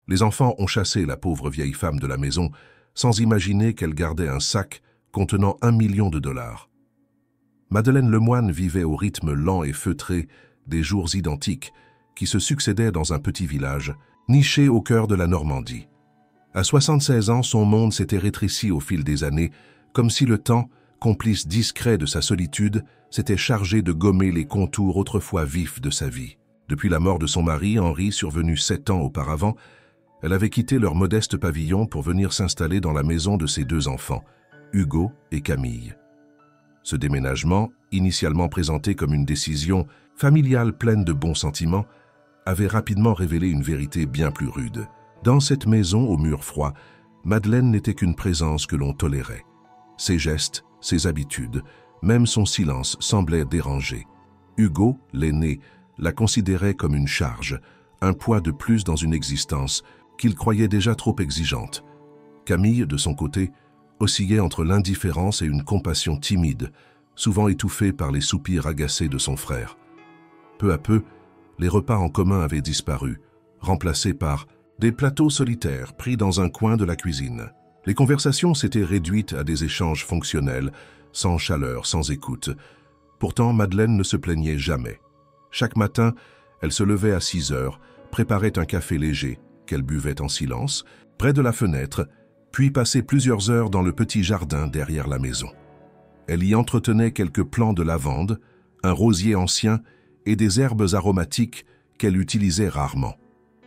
Les enfants ont chassé la pauvre vieille femme de la maison sans imaginer qu'elle gardait un sac contenant 1 million de dollars. Madeleine Lemoine vivait au rythme lent et feutré des jours identiques qui se succédaient dans un petit village, niché au cœur de la Normandie. À 76 ans, son monde s'était rétréci au fil des années, comme si le temps, complice discret de sa solitude, s'était chargé de gommer les contours autrefois vifs de sa vie. Depuis la mort de son mari, Henri, survenu 7 ans auparavant, elle avait quitté leur modeste pavillon pour venir s'installer dans la maison de ses 2 enfants, Hugo et Camille. Ce déménagement, initialement présenté comme une décision familiale pleine de bons sentiments, avait rapidement révélé une vérité bien plus rude. Dans cette maison aux murs froids, Madeleine n'était qu'une présence que l'on tolérait. Ses gestes, ses habitudes, même son silence semblaient dérangés. Hugo, l'aîné, la considérait comme une charge, un poids de plus dans une existence qu'il croyait déjà trop exigeante. Camille, de son côté, oscillait entre l'indifférence et une compassion timide, souvent étouffée par les soupirs agacés de son frère. Peu à peu, les repas en commun avaient disparu, remplacés par des plateaux solitaires pris dans un coin de la cuisine. Les conversations s'étaient réduites à des échanges fonctionnels, sans chaleur, sans écoute. Pourtant, Madeleine ne se plaignait jamais. Chaque matin, elle se levait à 6 heures, préparait un café léger, qu'elle buvait en silence, près de la fenêtre, puis passait plusieurs heures dans le petit jardin derrière la maison. Elle y entretenait quelques plants de lavande, un rosier ancien et des herbes aromatiques qu'elle utilisait rarement.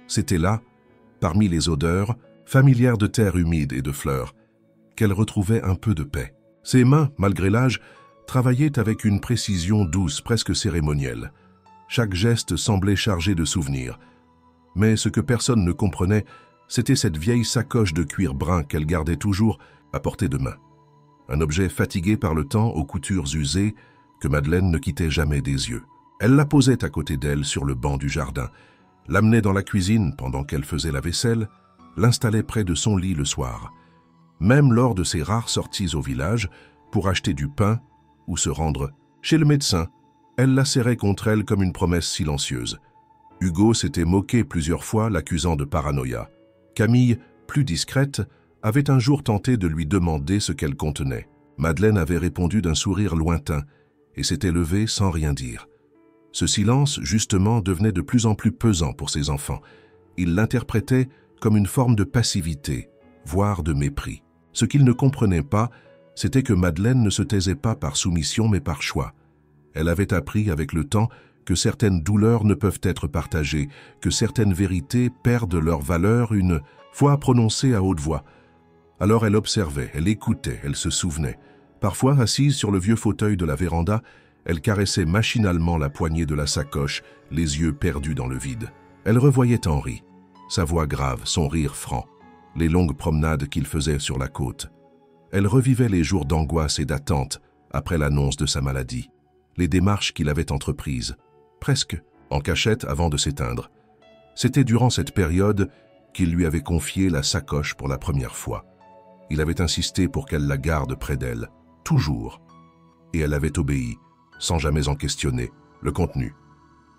C'était là, parmi les odeurs, familières de terre humide et de fleurs, qu'elle retrouvait un peu de paix. Ses mains, malgré l'âge, travaillaient avec une précision douce, presque cérémonielle. Chaque geste semblait chargé de souvenirs. Mais ce que personne ne comprenait, c'était cette vieille sacoche de cuir brun qu'elle gardait toujours à portée de main. Un objet fatigué par le temps, aux coutures usées, que Madeleine ne quittait jamais des yeux. Elle la posait à côté d'elle sur le banc du jardin, l'amenait dans la cuisine pendant qu'elle faisait la vaisselle, l'installait près de son lit le soir. Même lors de ses rares sorties au village, pour acheter du pain ou se rendre chez le médecin, elle la serrait contre elle comme une promesse silencieuse. Hugo s'était moqué plusieurs fois, l'accusant de paranoïa. Camille, plus discrète, avait un jour tenté de lui demander ce qu'elle contenait. Madeleine avait répondu d'un sourire lointain et s'était levée sans rien dire. Ce silence, justement, devenait de plus en plus pesant pour ses enfants. Ils l'interprétaient comme une forme de passivité, voire de mépris. Ce qu'ils ne comprenaient pas, c'était que Madeleine ne se taisait pas par soumission mais par choix. Elle avait appris avec le temps que certaines douleurs ne peuvent être partagées, que certaines vérités perdent leur valeur une fois prononcées à haute voix. Alors elle observait, elle écoutait, elle se souvenait. Parfois, assise sur le vieux fauteuil de la véranda, elle caressait machinalement la poignée de la sacoche, les yeux perdus dans le vide. Elle revoyait Henri, sa voix grave, son rire franc, les longues promenades qu'il faisait sur la côte. Elle revivait les jours d'angoisse et d'attente après l'annonce de sa maladie, les démarches qu'il avait entreprises, presque en cachette avant de s'éteindre. C'était durant cette période qu'il lui avait confié la sacoche pour la première fois. Il avait insisté pour qu'elle la garde près d'elle, toujours, et elle avait obéi, sans jamais en questionner le contenu.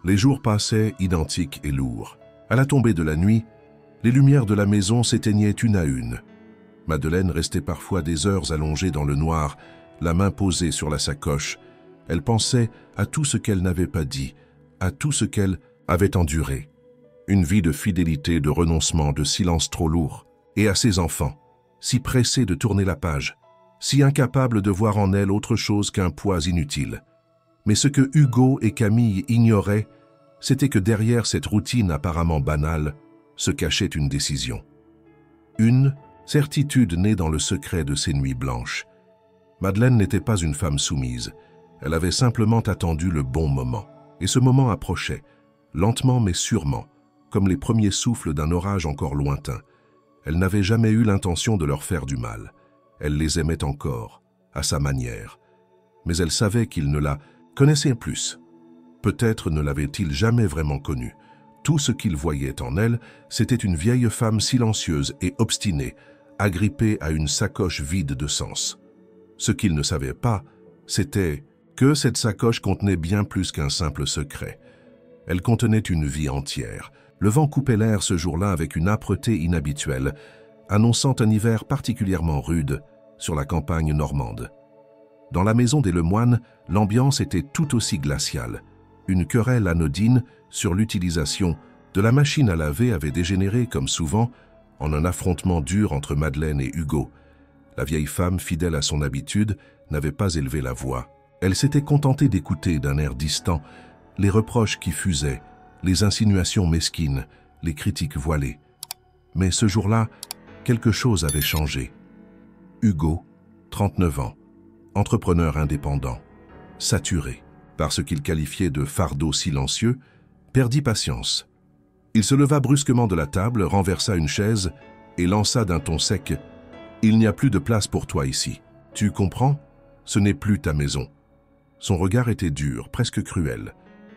Les jours passaient identiques et lourds. À la tombée de la nuit, les lumières de la maison s'éteignaient une à une. Madeleine restait parfois des heures allongée dans le noir, la main posée sur la sacoche. Elle pensait à tout ce qu'elle n'avait pas dit, à tout ce qu'elle avait enduré. Une vie de fidélité, de renoncement, de silence trop lourd. Et à ses enfants, si pressés de tourner la page, si incapables de voir en elle autre chose qu'un poids inutile. Mais ce que Hugo et Camille ignoraient, c'était que derrière cette routine apparemment banale se cachait une décision. Une certitude née dans le secret de ces nuits blanches. Madeleine n'était pas une femme soumise. Elle avait simplement attendu le bon moment. Et ce moment approchait, lentement mais sûrement, comme les premiers souffles d'un orage encore lointain. Elle n'avait jamais eu l'intention de leur faire du mal. Elle les aimait encore, à sa manière. Mais elle savait qu'il ne la connaissait plus. Peut-être ne l'avait-il jamais vraiment connue. Tout ce qu'il voyait en elle, c'était une vieille femme silencieuse et obstinée, agrippée à une sacoche vide de sens. Ce qu'il ne savait pas, c'était que cette sacoche contenait bien plus qu'un simple secret. Elle contenait une vie entière, Le vent coupait l'air ce jour-là avec une âpreté inhabituelle, annonçant un hiver particulièrement rude sur la campagne normande. Dans la maison des Lemoine, l'ambiance était tout aussi glaciale. Une querelle anodine sur l'utilisation de la machine à laver avait dégénéré, comme souvent, en un affrontement dur entre Madeleine et Hugo. La vieille femme, fidèle à son habitude, n'avait pas élevé la voix. Elle s'était contentée d'écouter d'un air distant les reproches qui fusaient, les insinuations mesquines, les critiques voilées. Mais ce jour-là, quelque chose avait changé. Hugo, 39 ans, entrepreneur indépendant, saturé par ce qu'il qualifiait de fardeau silencieux, perdit patience. Il se leva brusquement de la table, renversa une chaise et lança d'un ton sec « Il n'y a plus de place pour toi ici. Tu comprends? Ce n'est plus ta maison. » Son regard était dur, presque cruel.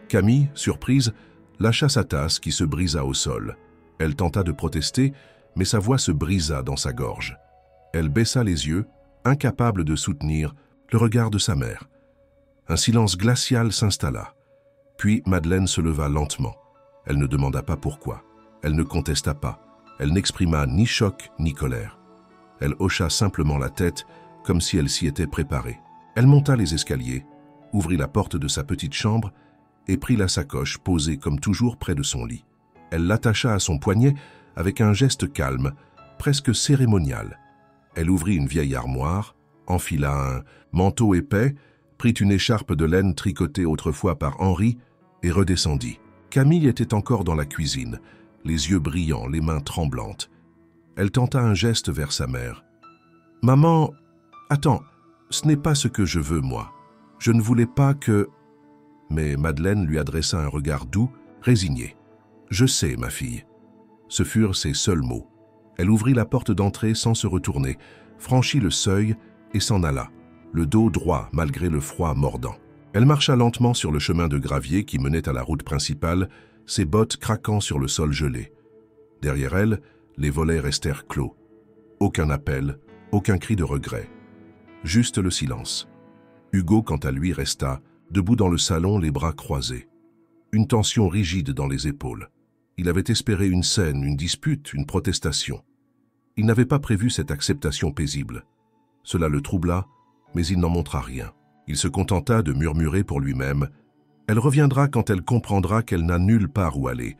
Camille, surprise, lâcha sa tasse qui se brisa au sol. Elle tenta de protester, mais sa voix se brisa dans sa gorge. Elle baissa les yeux, incapable de soutenir le regard de sa mère. Un silence glacial s'installa. Puis Madeleine se leva lentement. Elle ne demanda pas pourquoi. Elle ne contesta pas. Elle n'exprima ni choc ni colère. Elle hocha simplement la tête, comme si elle s'y était préparée. Elle monta les escaliers, ouvrit la porte de sa petite chambre et prit la sacoche posée comme toujours près de son lit. Elle l'attacha à son poignet avec un geste calme, presque cérémonial. Elle ouvrit une vieille armoire, enfila un manteau épais, prit une écharpe de laine tricotée autrefois par Henri et redescendit. Camille était encore dans la cuisine, les yeux brillants, les mains tremblantes. Elle tenta un geste vers sa mère. « Maman, attends, ce n'est pas ce que je veux, moi. Je ne voulais pas que... » Mais Madeleine lui adressa un regard doux, résigné. « Je sais, ma fille. » Ce furent ses seuls mots. Elle ouvrit la porte d'entrée sans se retourner, franchit le seuil et s'en alla, le dos droit malgré le froid mordant. Elle marcha lentement sur le chemin de gravier qui menait à la route principale, ses bottes craquant sur le sol gelé. Derrière elle, les volets restèrent clos. Aucun appel, aucun cri de regret. Juste le silence. Hugo, quant à lui, resta, debout dans le salon, les bras croisés. Une tension rigide dans les épaules. Il avait espéré une scène, une dispute, une protestation. Il n'avait pas prévu cette acceptation paisible. Cela le troubla, mais il n'en montra rien. Il se contenta de murmurer pour lui-même « Elle reviendra quand elle comprendra qu'elle n'a nulle part où aller. »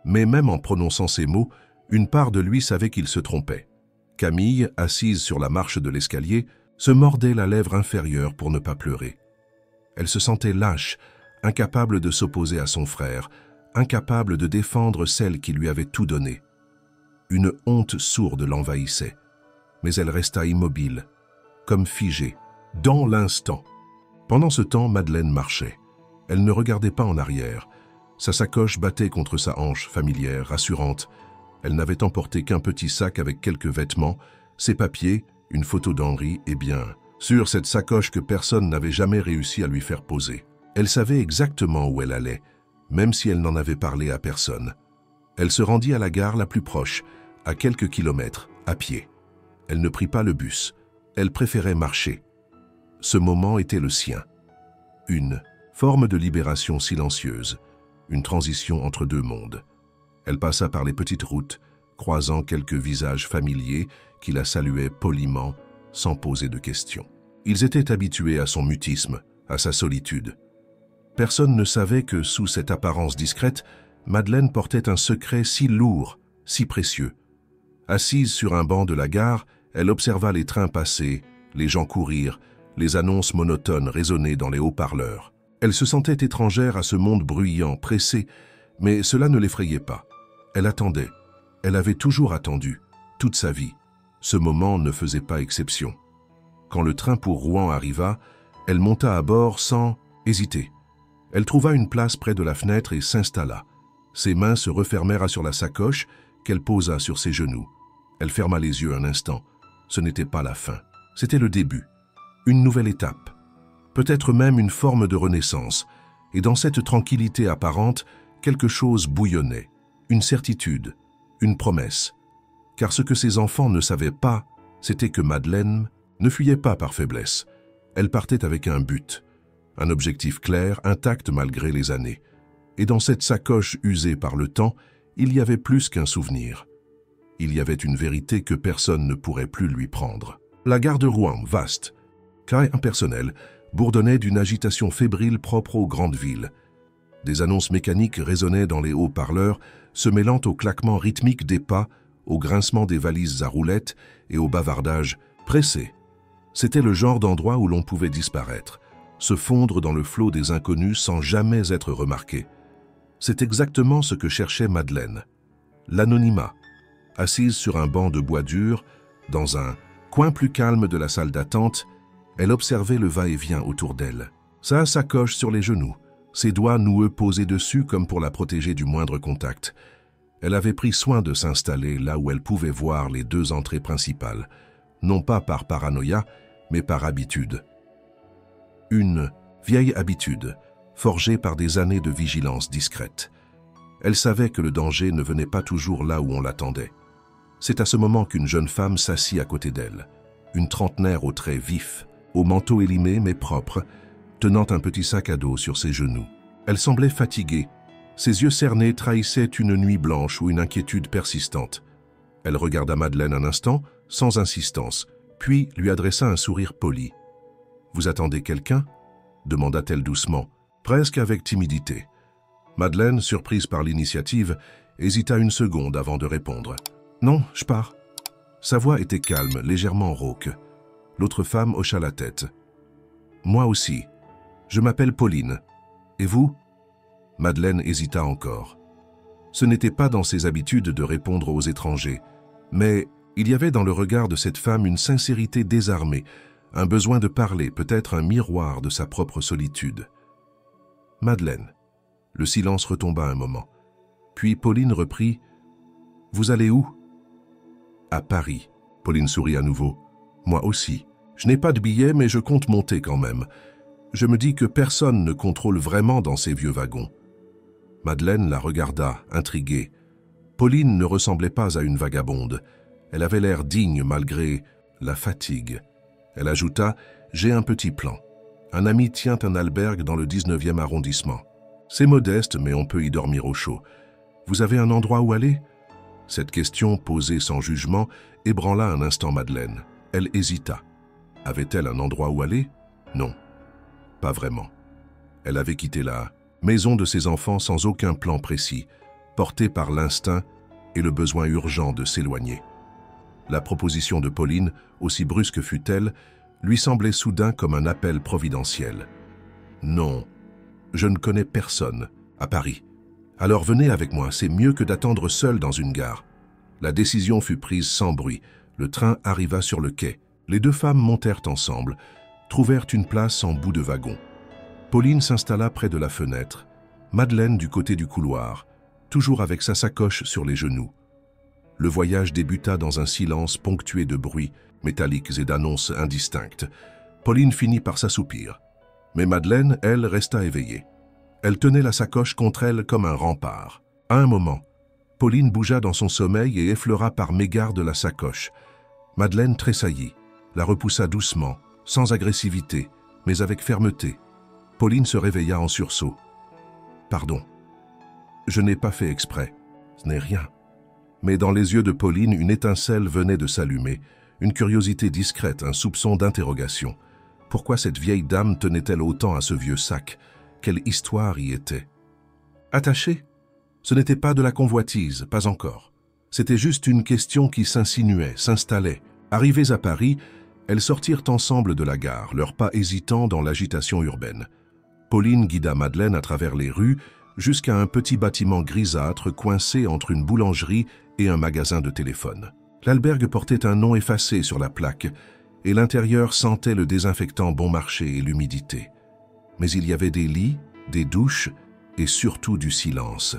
Mais même en prononçant ces mots, une part de lui savait qu'il se trompait. Camille, assise sur la marche de l'escalier, se mordait la lèvre inférieure pour ne pas pleurer. Elle se sentait lâche, incapable de s'opposer à son frère, incapable de défendre celle qui lui avait tout donné. Une honte sourde l'envahissait, mais elle resta immobile, comme figée, dans l'instant. Pendant ce temps, Madeleine marchait. Elle ne regardait pas en arrière. Sa sacoche battait contre sa hanche, familière, rassurante. Elle n'avait emporté qu'un petit sac avec quelques vêtements, ses papiers, une photo d'Henri et bien sûr cette sacoche que personne n'avait jamais réussi à lui faire poser. Elle savait exactement où elle allait, même si elle n'en avait parlé à personne. Elle se rendit à la gare la plus proche, à quelques kilomètres, à pied. Elle ne prit pas le bus. Elle préférait marcher. Ce moment était le sien. Une forme de libération silencieuse, une transition entre deux mondes. Elle passa par les petites routes, croisant quelques visages familiers qui la saluaient poliment, sans poser de questions. Ils étaient habitués à son mutisme, à sa solitude. Personne ne savait que, sous cette apparence discrète, Madeleine portait un secret si lourd, si précieux. Assise sur un banc de la gare, elle observa les trains passer, les gens courir, les annonces monotones résonner dans les haut-parleurs. Elle se sentait étrangère à ce monde bruyant, pressé, mais cela ne l'effrayait pas. Elle attendait. Elle avait toujours attendu, toute sa vie. Ce moment ne faisait pas exception. Quand le train pour Rouen arriva, elle monta à bord sans hésiter. Elle trouva une place près de la fenêtre et s'installa. Ses mains se refermèrent sur la sacoche qu'elle posa sur ses genoux. Elle ferma les yeux un instant. Ce n'était pas la fin. C'était le début. Une nouvelle étape. Peut-être même une forme de renaissance. Et dans cette tranquillité apparente, quelque chose bouillonnait. Une certitude, une promesse. Car ce que ses enfants ne savaient pas, c'était que Madeleine ne fuyait pas par faiblesse. Elle partait avec un but, un objectif clair, intact malgré les années. Et dans cette sacoche usée par le temps, Il y avait plus qu'un souvenir. Il y avait une vérité que personne ne pourrait plus lui prendre. La gare de Rouen, vaste, car impersonnelle, bourdonnait d'une agitation fébrile propre aux grandes villes. Des annonces mécaniques résonnaient dans les haut-parleurs, se mêlant au claquement rythmique des pas, au grincement des valises à roulettes et au bavardage pressé. C'était le genre d'endroit où l'on pouvait disparaître, se fondre dans le flot des inconnus sans jamais être remarqué. C'est exactement ce que cherchait Madeleine. L'anonymat. Assise sur un banc de bois dur, dans un coin plus calme de la salle d'attente, elle observait le va-et-vient autour d'elle. Sa sacoche sur les genoux, ses doigts noueux posés dessus comme pour la protéger du moindre contact. Elle avait pris soin de s'installer là où elle pouvait voir les deux entrées principales, non pas par paranoïa, mais par habitude. Une vieille habitude, forgée par des années de vigilance discrète. Elle savait que le danger ne venait pas toujours là où on l'attendait. C'est à ce moment qu'une jeune femme s'assit à côté d'elle, une trentenaire aux traits vifs, au manteau élimé mais propre, tenant un petit sac à dos sur ses genoux. Elle semblait fatiguée. Ses yeux cernés trahissaient une nuit blanche ou une inquiétude persistante. Elle regarda Madeleine un instant, sans insistance, puis lui adressa un sourire poli. « Vous attendez quelqu'un » demanda-t-elle doucement, presque avec timidité. Madeleine, surprise par l'initiative, hésita une seconde avant de répondre. « Non, je pars. » Sa voix était calme, légèrement rauque. L'autre femme hocha la tête. « Moi aussi. Je m'appelle Pauline. Et vous » Madeleine hésita encore. Ce n'était pas dans ses habitudes de répondre aux étrangers, mais il y avait dans le regard de cette femme une sincérité désarmée, un besoin de parler, peut-être un miroir de sa propre solitude. « Madeleine. » Le silence retomba un moment. Puis Pauline reprit. « Vous allez où ?»« À Paris. » Pauline sourit à nouveau. « Moi aussi. Je n'ai pas de billet, mais je compte monter quand même. Je me dis que personne ne contrôle vraiment dans ces vieux wagons. » Madeleine la regarda, intriguée. Pauline ne ressemblait pas à une vagabonde. Elle avait l'air digne malgré la fatigue. Elle ajouta « J'ai un petit plan. Un ami tient un albergue dans le 19e arrondissement. C'est modeste, mais on peut y dormir au chaud. Vous avez un endroit où aller ?» Cette question, posée sans jugement, ébranla un instant Madeleine. Elle hésita. Avait-elle un endroit où aller? Non, pas vraiment. Elle avait quitté la maison de ses enfants sans aucun plan précis, portée par l'instinct et le besoin urgent de s'éloigner. La proposition de Pauline, aussi brusque fût-elle, lui semblait soudain comme un appel providentiel. « Non, je ne connais personne à Paris. Alors venez avec moi, c'est mieux que d'attendre seul dans une gare. » La décision fut prise sans bruit. Le train arriva sur le quai. Les deux femmes montèrent ensemble, trouvèrent une place en bout de wagon. Pauline s'installa près de la fenêtre, Madeleine du côté du couloir, toujours avec sa sacoche sur les genoux. Le voyage débuta dans un silence ponctué de bruits métalliques et d'annonces indistinctes. Pauline finit par s'assoupir. Mais Madeleine, elle, resta éveillée. Elle tenait la sacoche contre elle comme un rempart. À un moment, Pauline bougea dans son sommeil et effleura par mégarde la sacoche. Madeleine tressaillit, la repoussa doucement, sans agressivité, mais avec fermeté. Pauline se réveilla en sursaut. « Pardon, je n'ai pas fait exprès, ce n'est rien. » Mais dans les yeux de Pauline, une étincelle venait de s'allumer, une curiosité discrète, un soupçon d'interrogation. Pourquoi cette vieille dame tenait-elle autant à ce vieux sac? Quelle histoire y était? Attachée? Ce n'était pas de la convoitise, pas encore. C'était juste une question qui s'insinuait, s'installait. Arrivées à Paris, elles sortirent ensemble de la gare, leurs pas hésitants dans l'agitation urbaine. Pauline guida Madeleine à travers les rues jusqu'à un petit bâtiment grisâtre coincé entre une boulangerie et un magasin de téléphone. L'albergue portait un nom effacé sur la plaque et l'intérieur sentait le désinfectant bon marché et l'humidité. Mais il y avait des lits, des douches et surtout du silence.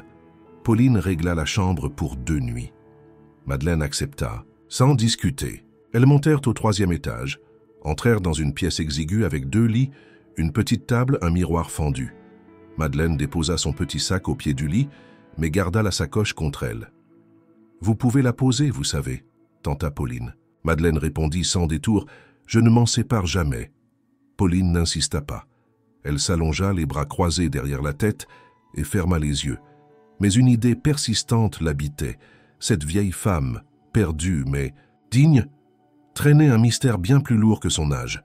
Pauline régla la chambre pour 2 nuits. Madeleine accepta, sans discuter. Elles montèrent au 3e étage, entrèrent dans une pièce exiguë avec 2 lits, une petite table, un miroir fendu. Madeleine déposa son petit sac au pied du lit, mais garda la sacoche contre elle. « Vous pouvez la poser, vous savez, » tenta Pauline. Madeleine répondit sans détour, « Je ne m'en sépare jamais. » Pauline n'insista pas. Elle s'allongea, les bras croisés derrière la tête, et ferma les yeux. Mais une idée persistante l'habitait. Cette vieille femme, perdue mais digne, traînait un mystère bien plus lourd que son âge.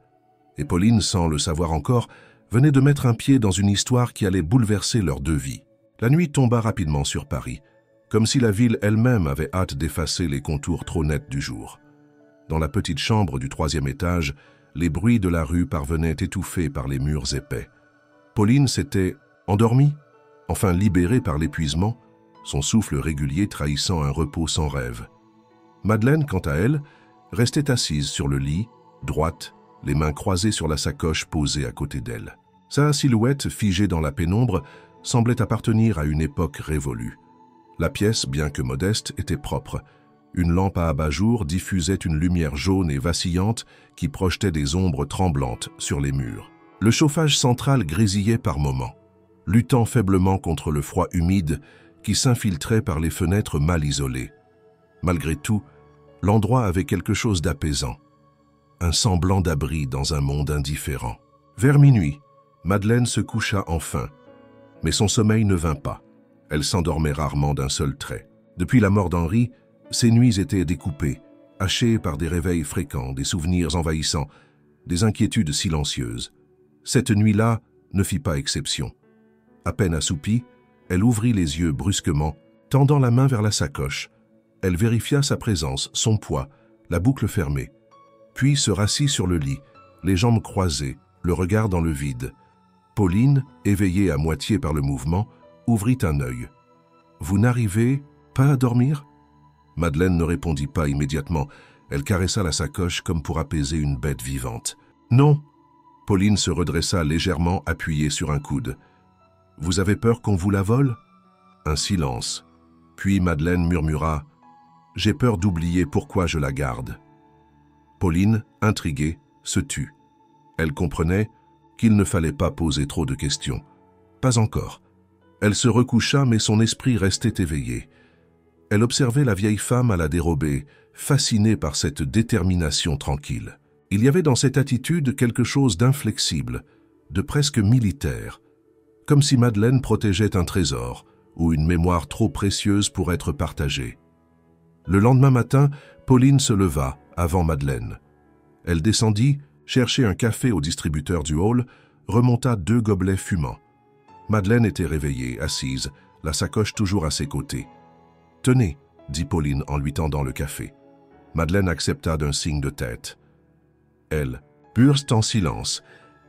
Et Pauline, sans le savoir encore, venait de mettre un pied dans une histoire qui allait bouleverser leurs deux vies. La nuit tomba rapidement sur Paris, comme si la ville elle-même avait hâte d'effacer les contours trop nets du jour. Dans la petite chambre du 3e étage, les bruits de la rue parvenaient étouffés par les murs épais. Pauline s'était endormie, enfin libérée par l'épuisement, son souffle régulier trahissant un repos sans rêve. Madeleine, quant à elle, restait assise sur le lit, droite, les mains croisées sur la sacoche posée à côté d'elle. Sa silhouette, figée dans la pénombre, semblait appartenir à une époque révolue. La pièce, bien que modeste, était propre. Une lampe à abat-jour diffusait une lumière jaune et vacillante qui projetait des ombres tremblantes sur les murs. Le chauffage central grésillait par moments, luttant faiblement contre le froid humide qui s'infiltrait par les fenêtres mal isolées. Malgré tout, l'endroit avait quelque chose d'apaisant, un semblant d'abri dans un monde indifférent. Vers minuit, Madeleine se coucha enfin, mais son sommeil ne vint pas. Elle s'endormait rarement d'un seul trait. Depuis la mort d'Henri, ses nuits étaient découpées, hachées par des réveils fréquents, des souvenirs envahissants, des inquiétudes silencieuses. Cette nuit-là ne fit pas exception. À peine assoupie, elle ouvrit les yeux brusquement, tendant la main vers la sacoche. Elle vérifia sa présence, son poids, la boucle fermée, puis se rassit sur le lit, les jambes croisées, le regard dans le vide. Pauline, éveillée à moitié par le mouvement, ouvrit un œil. « Vous n'arrivez pas à dormir ?» Madeleine ne répondit pas immédiatement. Elle caressa la sacoche comme pour apaiser une bête vivante. « Non !» Pauline se redressa légèrement, appuyée sur un coude. « Vous avez peur qu'on vous la vole ?» Un silence. Puis Madeleine murmura « J'ai peur d'oublier pourquoi je la garde. » Pauline, intriguée, se tut. Elle comprenait qu'il ne fallait pas poser trop de questions. Pas encore. Elle se recoucha, mais son esprit restait éveillé. Elle observait la vieille femme à la dérobée, fascinée par cette détermination tranquille. Il y avait dans cette attitude quelque chose d'inflexible, de presque militaire, comme si Madeleine protégeait un trésor ou une mémoire trop précieuse pour être partagée. Le lendemain matin, Pauline se leva avant Madeleine. Elle descendit, cherchait un café au distributeur du hall, remonta 2 gobelets fumants. Madeleine était réveillée, assise, la sacoche toujours à ses côtés. « Tenez » dit Pauline en lui tendant le café. Madeleine accepta d'un signe de tête. Elle burst en silence,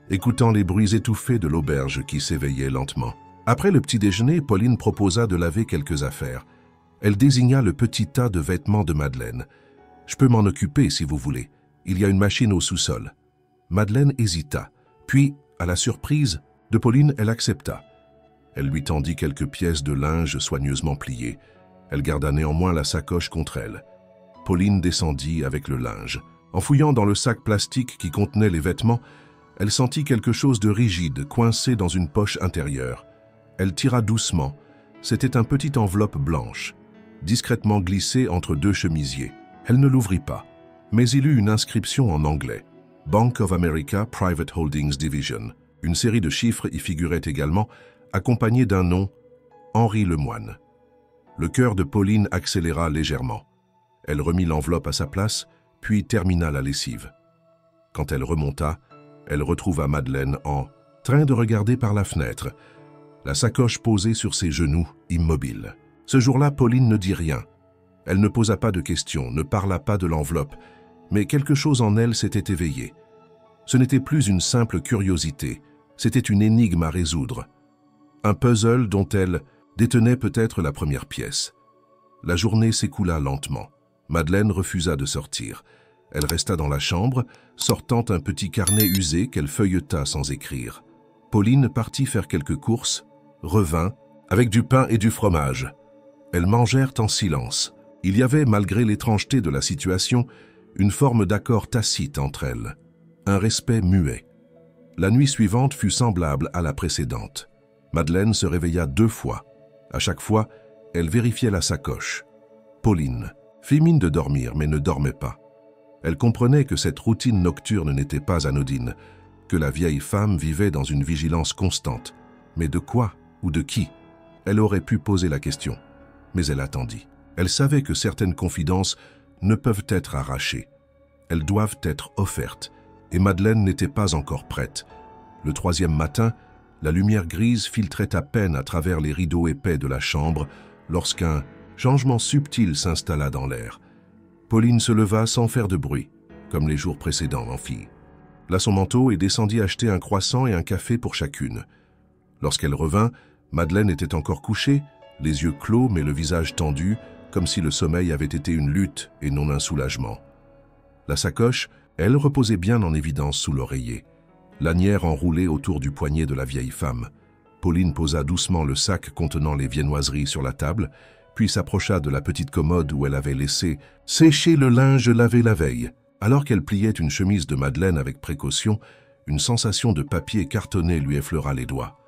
écoutant les bruits étouffés de l'auberge qui s'éveillait lentement. Après le petit déjeuner, Pauline proposa de laver quelques affaires. Elle désigna le petit tas de vêtements de Madeleine. « Je peux m'en occuper si vous voulez. Il y a une machine au sous-sol. » Madeleine hésita. Puis, à la surprise de Pauline, elle accepta. Elle lui tendit quelques pièces de linge soigneusement pliées. Elle garda néanmoins la sacoche contre elle. Pauline descendit avec le linge. En fouillant dans le sac plastique qui contenait les vêtements, elle sentit quelque chose de rigide coincé dans une poche intérieure. Elle tira doucement. C'était un petit enveloppe blanche, discrètement glissée entre 2 chemisiers. Elle ne l'ouvrit pas, mais il eut une inscription en anglais. Bank of America Private Holdings Division. Une série de chiffres y figurait également, accompagnés d'un nom, Henri Lemoine. Le cœur de Pauline accéléra légèrement. Elle remit l'enveloppe à sa place, puis termina la lessive. Quand elle remonta, elle retrouva Madeleine en train de regarder par la fenêtre, la sacoche posée sur ses genoux, immobile. Ce jour-là, Pauline ne dit rien. Elle ne posa pas de questions, ne parla pas de l'enveloppe, mais quelque chose en elle s'était éveillé. Ce n'était plus une simple curiosité, c'était une énigme à résoudre. Un puzzle dont elle détenait peut-être la première pièce. La journée s'écoula lentement. Madeleine refusa de sortir. Elle resta dans la chambre, sortant un petit carnet usé qu'elle feuilleta sans écrire. Pauline partit faire quelques courses, revint, avec du pain et du fromage. Elles mangèrent en silence. Il y avait, malgré l'étrangeté de la situation, une forme d'accord tacite entre elles, un respect muet. La nuit suivante fut semblable à la précédente. Madeleine se réveilla 2 fois. À chaque fois, elle vérifiait la sacoche. Pauline fit mine de dormir, mais ne dormait pas. Elle comprenait que cette routine nocturne n'était pas anodine, que la vieille femme vivait dans une vigilance constante. Mais de quoi ou de qui? Elle aurait pu poser la question, mais elle attendit. Elle savait que certaines confidences ne peuvent être arrachées. Elles doivent être offertes, et Madeleine n'était pas encore prête. Le troisième matin, la lumière grise filtrait à peine à travers les rideaux épais de la chambre lorsqu'un changement subtil s'installa dans l'air. Pauline se leva sans faire de bruit, comme les jours précédents en fille. Là son manteau et descendit acheter un croissant et un café pour chacune. Lorsqu'elle revint, Madeleine était encore couchée, les yeux clos mais le visage tendu, comme si le sommeil avait été une lutte et non un soulagement. La sacoche, elle, reposait bien en évidence sous l'oreiller, lanière enroulée autour du poignet de la vieille femme. Pauline posa doucement le sac contenant les viennoiseries sur la table, puis s'approcha de la petite commode où elle avait laissé sécher le linge lavé la veille. Alors qu'elle pliait une chemise de Madeleine avec précaution, une sensation de papier cartonné lui effleura les doigts.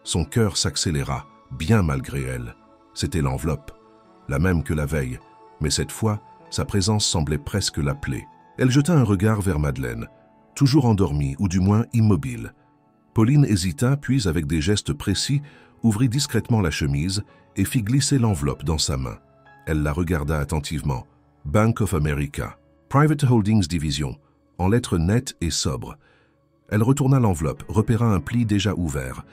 Son cœur s'accéléra, bien malgré elle. C'était l'enveloppe, la même que la veille, mais cette fois, sa présence semblait presque l'appeler. Elle jeta un regard vers Madeleine, toujours endormie ou du moins immobile. Pauline hésita, puis avec des gestes précis, ouvrit discrètement la chemise et fit glisser l'enveloppe dans sa main. Elle la regarda attentivement. Bank of America, Private Holdings Division, en lettres nettes et sobres. Elle retourna l'enveloppe, repéra un pli déjà ouvert.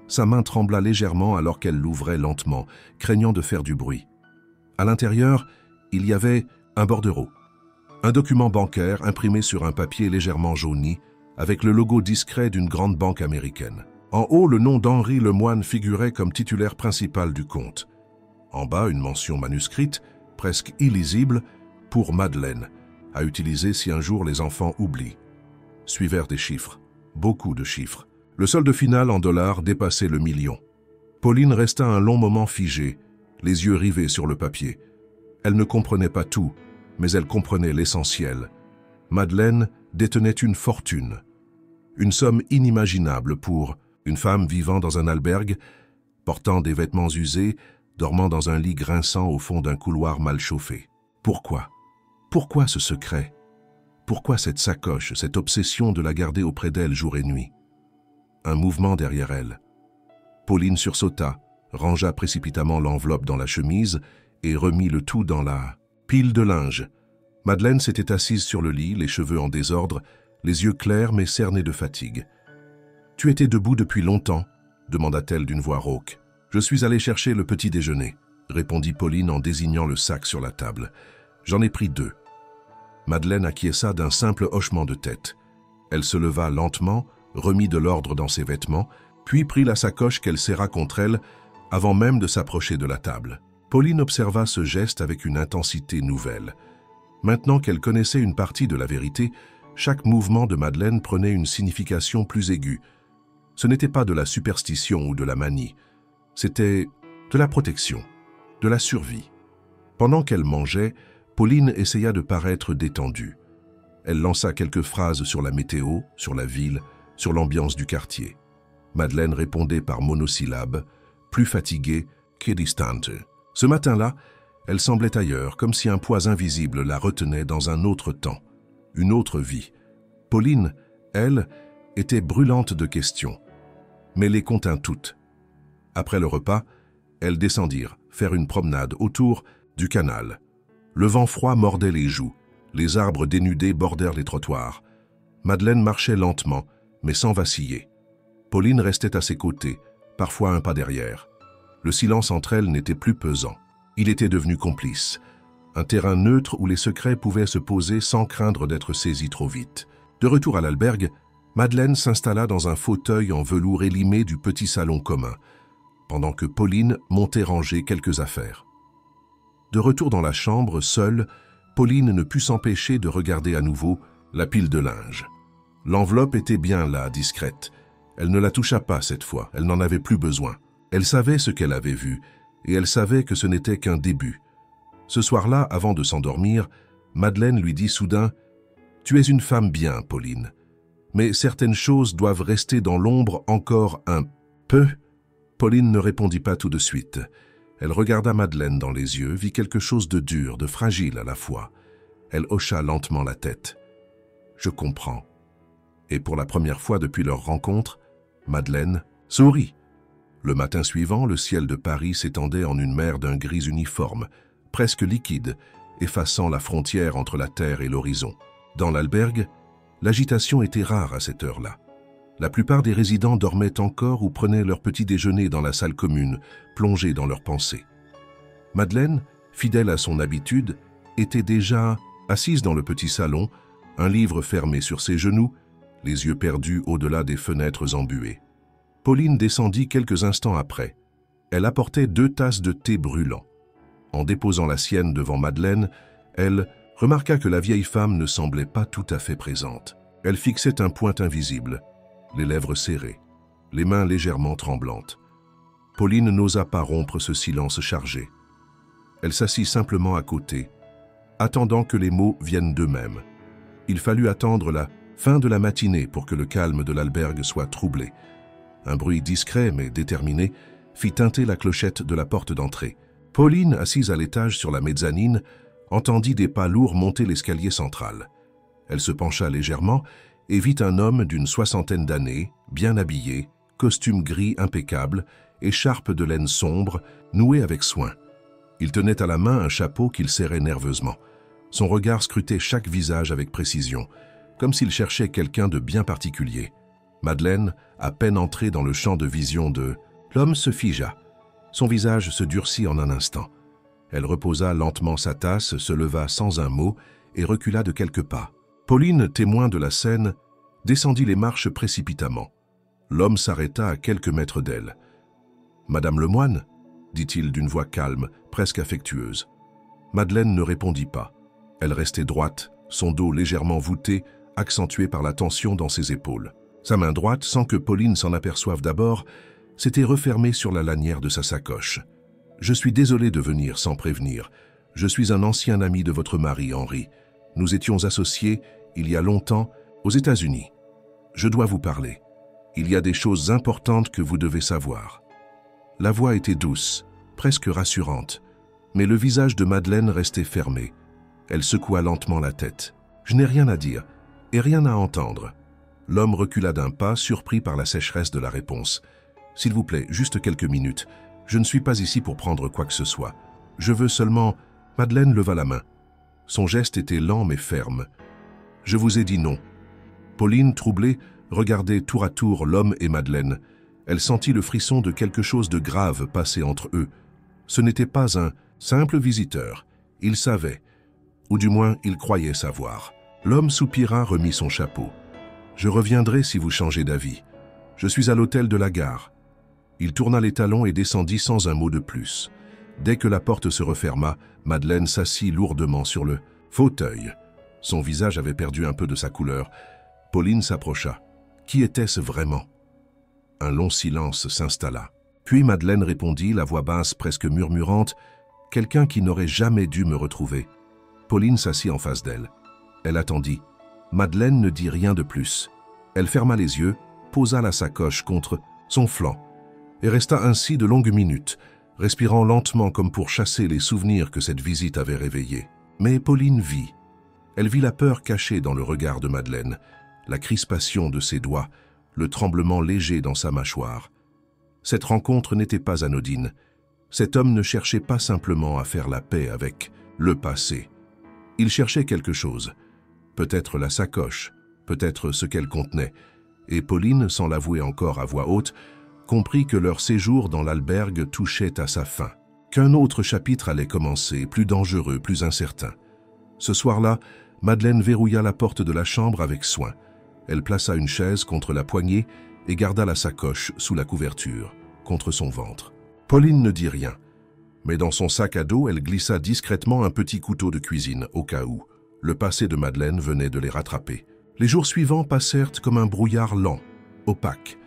Sa main trembla légèrement alors qu'elle l'ouvrait lentement, craignant de faire du bruit. À l'intérieur, il y avait un bordereau. Un document bancaire imprimé sur un papier légèrement jauni, avec le logo discret d'une grande banque américaine. En haut, le nom d'Henri Lemoine figurait comme titulaire principal du compte. En bas, une mention manuscrite, presque illisible, pour Madeleine, à utiliser si un jour les enfants oublient. Suivèrent des chiffres, beaucoup de chiffres. Le solde final en dollars dépassait le million. Pauline resta un long moment figée, les yeux rivés sur le papier. Elle ne comprenait pas tout, mais elle comprenait l'essentiel. Madeleine détenait une fortune, une somme inimaginable pour une femme vivant dans un albergue, portant des vêtements usés, dormant dans un lit grinçant au fond d'un couloir mal chauffé. Pourquoi? Pourquoi ce secret? Pourquoi cette sacoche, cette obsession de la garder auprès d'elle jour et nuit? Un mouvement derrière elle. Pauline sursauta, rangea précipitamment l'enveloppe dans la chemise et remit le tout dans la pile de linge. Madeleine s'était assise sur le lit, les cheveux en désordre, les yeux clairs mais cernés de fatigue. « Tu étais debout depuis longtemps ?» demanda-t-elle d'une voix rauque. « Je suis allée chercher le petit déjeuner », répondit Pauline en désignant le sac sur la table. « J'en ai pris 2. » Madeleine acquiesça d'un simple hochement de tête. Elle se leva lentement, remit de l'ordre dans ses vêtements, puis prit la sacoche qu'elle serra contre elle avant même de s'approcher de la table. Pauline observa ce geste avec une intensité nouvelle. Maintenant qu'elle connaissait une partie de la vérité, chaque mouvement de Madeleine prenait une signification plus aiguë. Ce n'était pas de la superstition ou de la manie, c'était de la protection, de la survie. Pendant qu'elle mangeait, Pauline essaya de paraître détendue. Elle lança quelques phrases sur la météo, sur la ville, sur l'ambiance du quartier. Madeleine répondait par monosyllabes, plus fatiguée qu'édistante. Ce matin-là, elle semblait ailleurs, comme si un poids invisible la retenait dans un autre temps, une autre vie. Pauline, elle, était brûlante de questions, mais les contint toutes. Après le repas, elles descendirent, faire une promenade autour du canal. Le vent froid mordait les joues, les arbres dénudés bordèrent les trottoirs. Madeleine marchait lentement, mais sans vaciller. Pauline restait à ses côtés, parfois un pas derrière. Le silence entre elles n'était plus pesant. Il était devenu complice, un terrain neutre où les secrets pouvaient se poser sans craindre d'être saisis trop vite. De retour à l'albergue, Madeleine s'installa dans un fauteuil en velours élimé du petit salon commun, pendant que Pauline montait ranger quelques affaires. De retour dans la chambre, seule, Pauline ne put s'empêcher de regarder à nouveau la pile de linge. L'enveloppe était bien là, discrète. Elle ne la toucha pas cette fois, elle n'en avait plus besoin. Elle savait ce qu'elle avait vu, et elle savait que ce n'était qu'un début. Ce soir-là, avant de s'endormir, Madeleine lui dit soudain « Tu es une femme bien, Pauline, mais certaines choses doivent rester dans l'ombre encore un peu. » Pauline ne répondit pas tout de suite. Elle regarda Madeleine dans les yeux, vit quelque chose de dur, de fragile à la fois. Elle hocha lentement la tête. « Je comprends. » Et pour la première fois depuis leur rencontre, Madeleine sourit. Le matin suivant, le ciel de Paris s'étendait en une mer d'un gris uniforme, presque liquide, effaçant la frontière entre la terre et l'horizon. Dans l'albergue, l'agitation était rare à cette heure-là. La plupart des résidents dormaient encore ou prenaient leur petit déjeuner dans la salle commune, plongés dans leurs pensées. Madeleine, fidèle à son habitude, était déjà assise dans le petit salon, un livre fermé sur ses genoux, les yeux perdus au-delà des fenêtres embuées. Pauline descendit quelques instants après. Elle apportait 2 tasses de thé brûlant. En déposant la sienne devant Madeleine, elle remarqua que la vieille femme ne semblait pas tout à fait présente. Elle fixait un point invisible, les lèvres serrées, les mains légèrement tremblantes. Pauline n'osa pas rompre ce silence chargé. Elle s'assit simplement à côté, attendant que les mots viennent d'eux-mêmes. Il fallut attendre la fin de la matinée pour que le calme de l'albergue soit troublé. Un bruit discret mais déterminé fit tinter la clochette de la porte d'entrée. Pauline, assise à l'étage sur la mezzanine, entendit des pas lourds monter l'escalier central. Elle se pencha légèrement et vit un homme d'une 60aine d'années, bien habillé, costume gris impeccable, écharpe de laine sombre, nouée avec soin. Il tenait à la main un chapeau qu'il serrait nerveusement. Son regard scrutait chaque visage avec précision, comme s'il cherchait quelqu'un de bien particulier. Madeleine, à peine entrée dans le champ de vision de l'homme, se figea. Son visage se durcit en un instant. Elle reposa lentement sa tasse, se leva sans un mot et recula de quelques pas. Pauline, témoin de la scène, descendit les marches précipitamment. L'homme s'arrêta à quelques mètres d'elle. « Madame Lemoine ?» dit-il d'une voix calme, presque affectueuse. Madeleine ne répondit pas. Elle restait droite, son dos légèrement voûté, accentué par la tension dans ses épaules. Sa main droite, sans que Pauline s'en aperçoive d'abord, s'était refermée sur la lanière de sa sacoche. « Je suis désolé de venir sans prévenir. Je suis un ancien ami de votre mari, Henri. Nous étions associés, il y a longtemps, aux États-Unis. Je dois vous parler. Il y a des choses importantes que vous devez savoir. » La voix était douce, presque rassurante, mais le visage de Madeleine restait fermé. Elle secoua lentement la tête. « Je n'ai rien à dire, et rien à entendre. » L'homme recula d'un pas, surpris par la sécheresse de la réponse. « S'il vous plaît, juste quelques minutes. Je ne suis pas ici pour prendre quoi que ce soit. Je veux seulement... » Madeleine leva la main. Son geste était lent mais ferme. « Je vous ai dit non. » Pauline, troublée, regardait tour à tour l'homme et Madeleine. Elle sentit le frisson de quelque chose de grave passer entre eux. Ce n'était pas un simple visiteur. Il savait, ou du moins il croyait savoir. L'homme soupira, remit son chapeau. « Je reviendrai si vous changez d'avis. Je suis à l'hôtel de la gare. » Il tourna les talons et descendit sans un mot de plus. Dès que la porte se referma, Madeleine s'assit lourdement sur le fauteuil. Son visage avait perdu un peu de sa couleur. Pauline s'approcha. Qui était-ce vraiment? Un long silence s'installa. Puis Madeleine répondit, la voix basse presque murmurante, « Quelqu'un qui n'aurait jamais dû me retrouver. » Pauline s'assit en face d'elle. Elle attendit. Madeleine ne dit rien de plus. Elle ferma les yeux, posa la sacoche contre son flanc et resta ainsi de longues minutes, respirant lentement comme pour chasser les souvenirs que cette visite avait réveillés. Mais Pauline vit. Elle vit la peur cachée dans le regard de Madeleine, la crispation de ses doigts, le tremblement léger dans sa mâchoire. Cette rencontre n'était pas anodine. Cet homme ne cherchait pas simplement à faire la paix avec le passé. Il cherchait quelque chose, peut-être la sacoche, peut-être ce qu'elle contenait, et Pauline, sans l'avouer encore à voix haute, comprit que leur séjour dans l'albergue touchait à sa fin, qu'un autre chapitre allait commencer, plus dangereux, plus incertain. Ce soir-là, Madeleine verrouilla la porte de la chambre avec soin. Elle plaça une chaise contre la poignée et garda la sacoche sous la couverture, contre son ventre. Pauline ne dit rien, mais dans son sac à dos, elle glissa discrètement un petit couteau de cuisine, au cas où. Le passé de Madeleine venait de les rattraper. Les jours suivants passèrent comme un brouillard lent, opaque,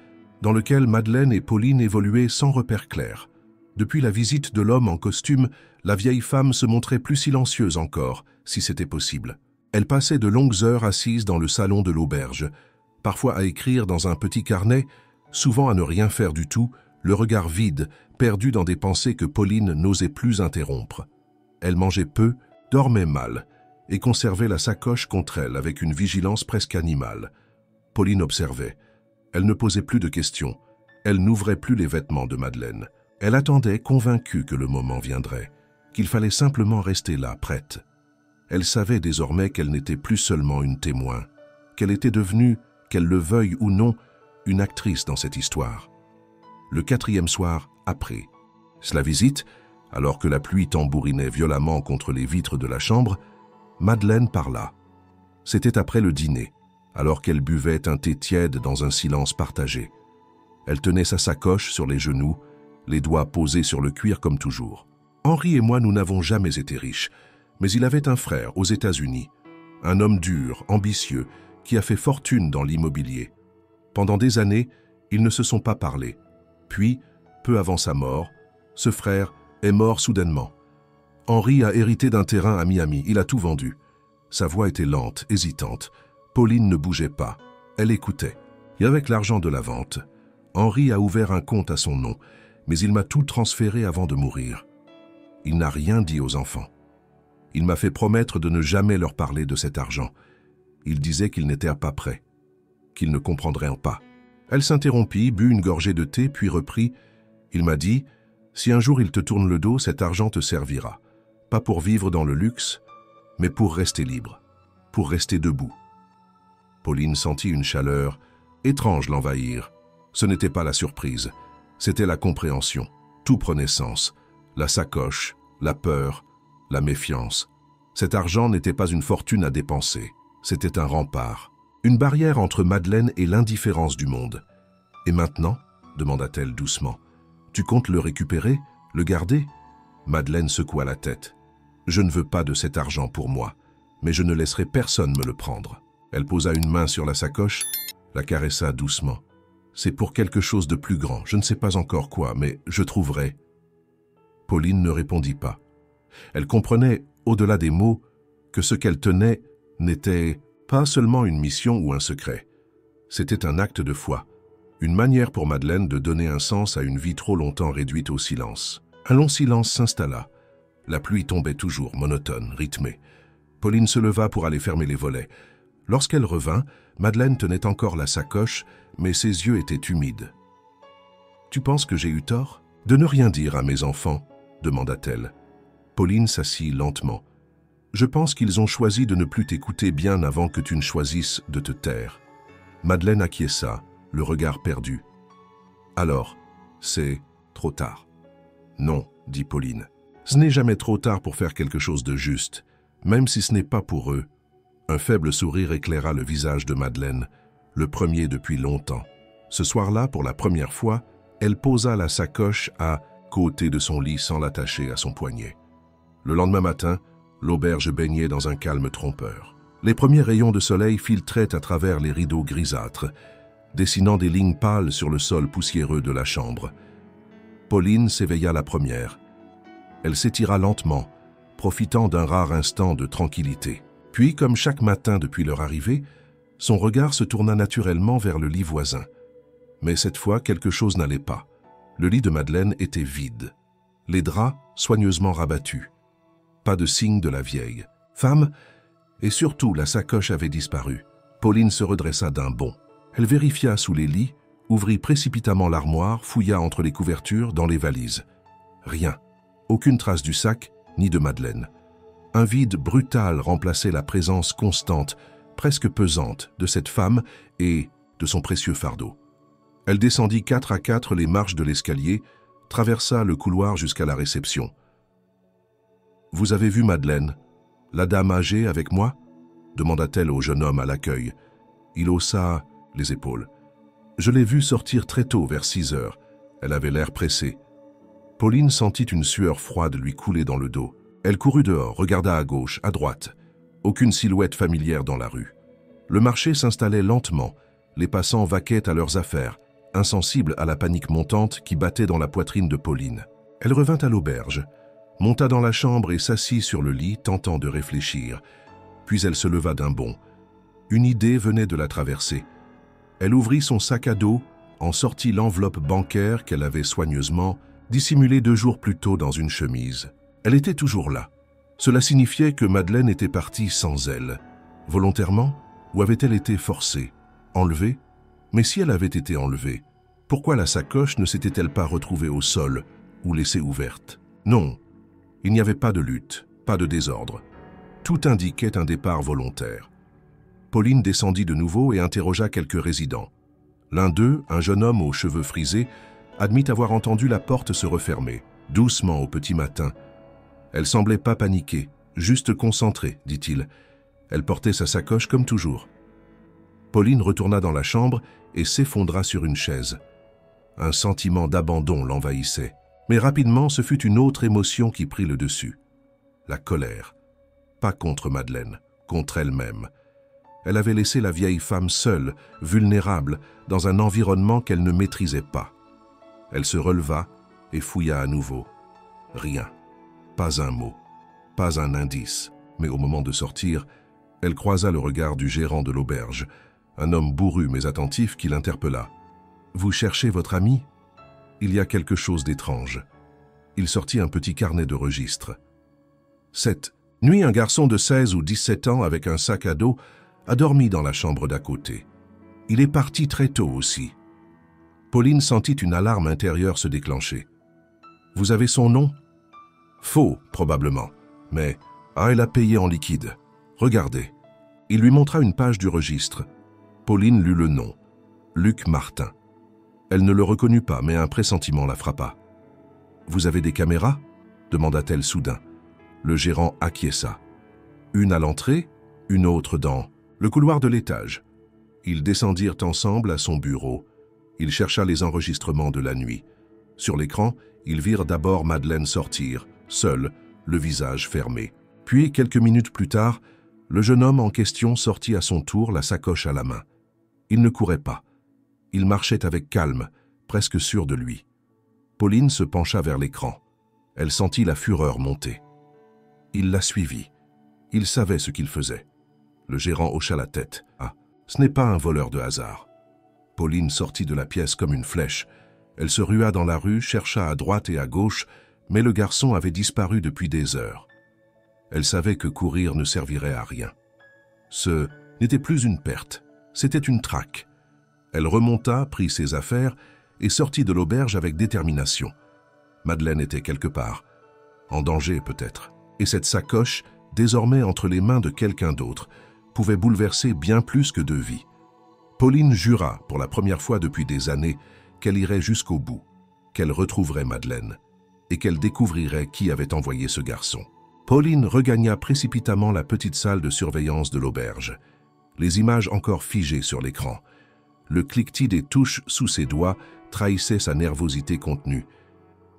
dans lequel Madeleine et Pauline évoluaient sans repère clair. Depuis la visite de l'homme en costume, la vieille femme se montrait plus silencieuse encore, si c'était possible. Elle passait de longues heures assise dans le salon de l'auberge, parfois à écrire dans un petit carnet, souvent à ne rien faire du tout, le regard vide, perdu dans des pensées que Pauline n'osait plus interrompre. Elle mangeait peu, dormait mal, et conservait la sacoche contre elle avec une vigilance presque animale. Pauline observait. Elle ne posait plus de questions. Elle n'ouvrait plus les vêtements de Madeleine. Elle attendait, convaincue que le moment viendrait, qu'il fallait simplement rester là, prête. Elle savait désormais qu'elle n'était plus seulement une témoin, qu'elle était devenue, qu'elle le veuille ou non, une actrice dans cette histoire. Le 4e soir après, la visite, alors que la pluie tambourinait violemment contre les vitres de la chambre, Madeleine parla. C'était après le dîner, alors qu'elle buvait un thé tiède dans un silence partagé. Elle tenait sa sacoche sur les genoux, les doigts posés sur le cuir comme toujours. Henri et moi, nous n'avons jamais été riches, mais il avait un frère aux États-Unis, un homme dur, ambitieux, qui a fait fortune dans l'immobilier. Pendant des années, ils ne se sont pas parlé. Puis, peu avant sa mort, ce frère est mort soudainement. Henri a hérité d'un terrain à Miami, il a tout vendu. Sa voix était lente, hésitante. Pauline ne bougeait pas, elle écoutait. Et avec l'argent de la vente, Henri a ouvert un compte à son nom, mais il m'a tout transféré avant de mourir. Il n'a rien dit aux enfants. Il m'a fait promettre de ne jamais leur parler de cet argent. Il disait qu'ils n'étaient pas prêts, qu'ils ne comprendraient pas. Elle s'interrompit, but une gorgée de thé, puis reprit. Il m'a dit, si un jour il te tourne le dos, cet argent te servira. Pas pour vivre dans le luxe, mais pour rester libre, pour rester debout. Pauline sentit une chaleur étrange l'envahir. Ce n'était pas la surprise, c'était la compréhension. Tout prenait sens. La sacoche, la peur, la méfiance. Cet argent n'était pas une fortune à dépenser, c'était un rempart. Une barrière entre Madeleine et l'indifférence du monde. « Et maintenant » demanda-t-elle doucement. « Tu comptes le récupérer, le garder ?» Madeleine secoua la tête. « Je ne veux pas de cet argent pour moi, mais je ne laisserai personne me le prendre. » Elle posa une main sur la sacoche, la caressa doucement. « C'est pour quelque chose de plus grand, je ne sais pas encore quoi, mais je trouverai. » Pauline ne répondit pas. Elle comprenait, au-delà des mots, que ce qu'elle tenait n'était pas seulement une mission ou un secret. C'était un acte de foi, une manière pour Madeleine de donner un sens à une vie trop longtemps réduite au silence. Un long silence s'installa. La pluie tombait toujours, monotone, rythmée. Pauline se leva pour aller fermer les volets. Lorsqu'elle revint, Madeleine tenait encore la sacoche, mais ses yeux étaient humides. « Tu penses que j'ai eu tort ? De ne rien dire à mes enfants ?» demanda-t-elle. Pauline s'assit lentement. « Je pense qu'ils ont choisi de ne plus t'écouter bien avant que tu ne choisisses de te taire. » Madeleine acquiesça, le regard perdu. « Alors, c'est trop tard. »« Non, » dit Pauline. « Ce n'est jamais trop tard pour faire quelque chose de juste, même si ce n'est pas pour eux. » Un faible sourire éclaira le visage de Madeleine, le premier depuis longtemps. Ce soir-là, pour la première fois, elle posa la sacoche à côté de son lit sans l'attacher à son poignet. Le lendemain matin, l'auberge baignait dans un calme trompeur. Les premiers rayons de soleil filtraient à travers les rideaux grisâtres, dessinant des lignes pâles sur le sol poussiéreux de la chambre. Pauline s'éveilla la première. Elle s'étira lentement, profitant d'un rare instant de tranquillité. Puis, comme chaque matin depuis leur arrivée, son regard se tourna naturellement vers le lit voisin. Mais cette fois, quelque chose n'allait pas. Le lit de Madeleine était vide. Les draps soigneusement rabattus. Pas de signe de la vieille femme, et surtout la sacoche avait disparu. Pauline se redressa d'un bond. Elle vérifia sous les lits, ouvrit précipitamment l'armoire, fouilla entre les couvertures, dans les valises. Rien. Aucune trace du sac, ni de Madeleine. Un vide brutal remplaçait la présence constante, presque pesante, de cette femme et de son précieux fardeau. Elle descendit 4 à 4 les marches de l'escalier, traversa le couloir jusqu'à la réception. « Vous avez vu Madeleine, la dame âgée avec moi ?» demanda-t-elle au jeune homme à l'accueil. Il haussa les épaules. « Je l'ai vue sortir très tôt, vers 6 heures. Elle avait l'air pressée. » Pauline sentit une sueur froide lui couler dans le dos. Elle courut dehors, regarda à gauche, à droite. Aucune silhouette familière dans la rue. Le marché s'installait lentement. Les passants vaquaient à leurs affaires, insensibles à la panique montante qui battait dans la poitrine de Pauline. Elle revint à l'auberge, monta dans la chambre et s'assit sur le lit, tentant de réfléchir. Puis elle se leva d'un bond. Une idée venait de la traverser. Elle ouvrit son sac à dos, en sortit l'enveloppe bancaire qu'elle avait soigneusement dissimulée 2 jours plus tôt dans une chemise. Elle était toujours là. Cela signifiait que Madeleine était partie sans elle. Volontairement, ou avait-elle été forcée, enlevée? Mais si elle avait été enlevée, Pourquoi la sacoche ne s'était-elle pas retrouvée au sol ou laissée ouverte? Non, il n'y avait pas de lutte, pas de désordre. Tout indiquait un départ volontaire. Pauline descendit de nouveau et interrogea quelques résidents. L'un d'eux, un jeune homme aux cheveux frisés, admit avoir entendu la porte se refermer, doucement au petit matin. Elle semblait pas paniquée, juste concentrée, dit-il. Elle portait sa sacoche comme toujours. Pauline retourna dans la chambre et s'effondra sur une chaise. Un sentiment d'abandon l'envahissait. Mais rapidement, ce fut une autre émotion qui prit le dessus. La colère. Pas contre Madeleine, contre elle-même. Elle avait laissé la vieille femme seule, vulnérable, dans un environnement qu'elle ne maîtrisait pas. Elle se releva et fouilla à nouveau. Rien. Pas un mot. Pas un indice. Mais au moment de sortir, elle croisa le regard du gérant de l'auberge, un homme bourru mais attentif qui l'interpella. « Vous cherchez votre ami ?» Il y a quelque chose d'étrange. Il sortit un petit carnet de registre. 7. Nuit, un garçon de 16 ou 17 ans avec un sac à dos a dormi dans la chambre d'à côté. Il est parti très tôt aussi. Pauline sentit une alarme intérieure se déclencher. « Vous avez son nom ?» Faux, probablement, mais elle a payé en liquide. Regardez. Il lui montra une page du registre. Pauline lut le nom. Luc Martin. Elle ne le reconnut pas, mais un pressentiment la frappa. « Vous avez des caméras ?» demanda-t-elle soudain. Le gérant acquiesça. Une à l'entrée, une autre dans le couloir de l'étage. Ils descendirent ensemble à son bureau. Il chercha les enregistrements de la nuit. Sur l'écran, ils virent d'abord Madeleine sortir, seule, le visage fermé. Puis, quelques minutes plus tard, le jeune homme en question sortit à son tour, la sacoche à la main. Il ne courait pas. Il marchait avec calme, presque sûr de lui. Pauline se pencha vers l'écran. Elle sentit la fureur monter. Il la suivit. Il savait ce qu'il faisait. Le gérant hocha la tête. « Ah, ce n'est pas un voleur de hasard. » Pauline sortit de la pièce comme une flèche. Elle se rua dans la rue, chercha à droite et à gauche, mais le garçon avait disparu depuis des heures. Elle savait que courir ne servirait à rien. Ce n'était plus une perte, c'était une traque. Elle remonta, prit ses affaires et sortit de l'auberge avec détermination. Madeleine était quelque part, en danger peut-être, et cette sacoche, désormais entre les mains de quelqu'un d'autre, pouvait bouleverser bien plus que 2 vies. Pauline jura, pour la première fois depuis des années, qu'elle irait jusqu'au bout, qu'elle retrouverait Madeleine, et qu'elle découvrirait qui avait envoyé ce garçon. Pauline regagna précipitamment la petite salle de surveillance de l'auberge. Les images encore figées sur l'écran. Le cliquetis des touches sous ses doigts trahissait sa nervosité contenue.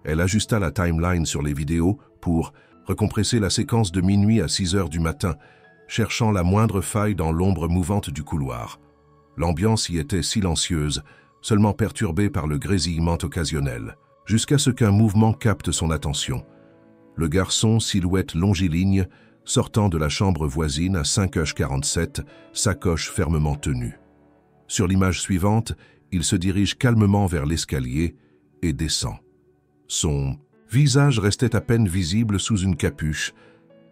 Elle ajusta la timeline sur les vidéos pour recompresser la séquence de minuit à 6 heures du matin, cherchant la moindre faille dans l'ombre mouvante du couloir. L'ambiance y était silencieuse, seulement perturbée par le grésillement occasionnel, jusqu'à ce qu'un mouvement capte son attention. Le garçon, silhouette longiligne, sortant de la chambre voisine à 5h47, sacoche fermement tenue. Sur l'image suivante, il se dirige calmement vers l'escalier et descend. Son visage restait à peine visible sous une capuche,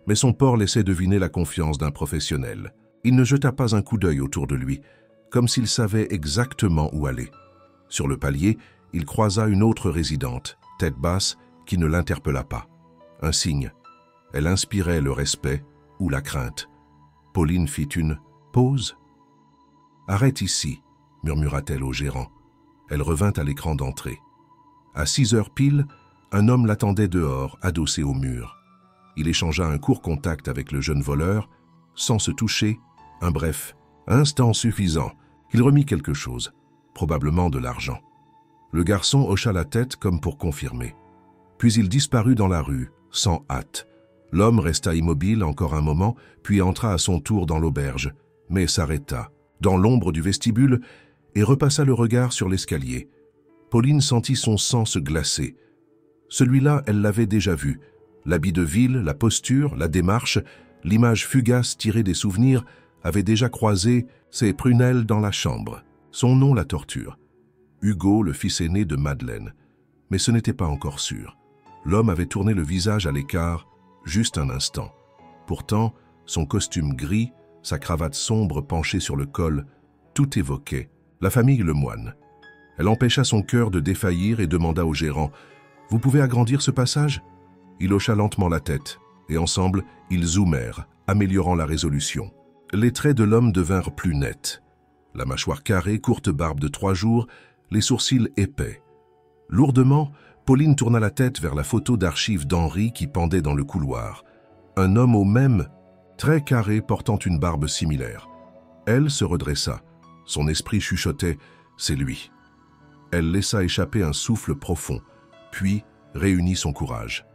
mais son port laissait deviner la confiance d'un professionnel. Il ne jeta pas un coup d'œil autour de lui, comme s'il savait exactement où aller. Sur le palier, il croisa une autre résidente, tête basse, qui ne l'interpella pas. Un signe. Elle inspirait le respect ou la crainte. Pauline fit une pause. « Arrête ici », murmura-t-elle au gérant. Elle revint à l'écran d'entrée. À 6 heures pile, un homme l'attendait dehors, adossé au mur. Il échangea un court contact avec le jeune voleur, sans se toucher, un bref instant suffisant. Il remit quelque chose, probablement de l'argent. Le garçon hocha la tête comme pour confirmer. Puis il disparut dans la rue, sans hâte. L'homme resta immobile encore un moment, puis entra à son tour dans l'auberge, mais s'arrêta, dans l'ombre du vestibule, et repassa le regard sur l'escalier. Pauline sentit son sang se glacer. Celui-là, elle l'avait déjà vu. L'habit de ville, la posture, la démarche, l'image fugace tirée des souvenirs avait déjà croisé ses prunelles dans la chambre. Son nom la torture. Hugo, le fils aîné de Madeleine. Mais ce n'était pas encore sûr. L'homme avait tourné le visage à l'écart, juste un instant. Pourtant, son costume gris, sa cravate sombre penchée sur le col, tout évoquait la famille Lemoine. Elle empêcha son cœur de défaillir et demanda au gérant « Vous pouvez agrandir ce passage ?» Il hocha lentement la tête, et ensemble, ils zoomèrent, améliorant la résolution. Les traits de l'homme devinrent plus nets. La mâchoire carrée, courte barbe de 3 jours, les sourcils épais. Lourdement, Pauline tourna la tête vers la photo d'archives d'Henri qui pendait dans le couloir. Un homme au même, très carré, portant une barbe similaire. Elle se redressa. Son esprit chuchotait « C'est lui ». Elle laissa échapper un souffle profond, puis réunit son courage.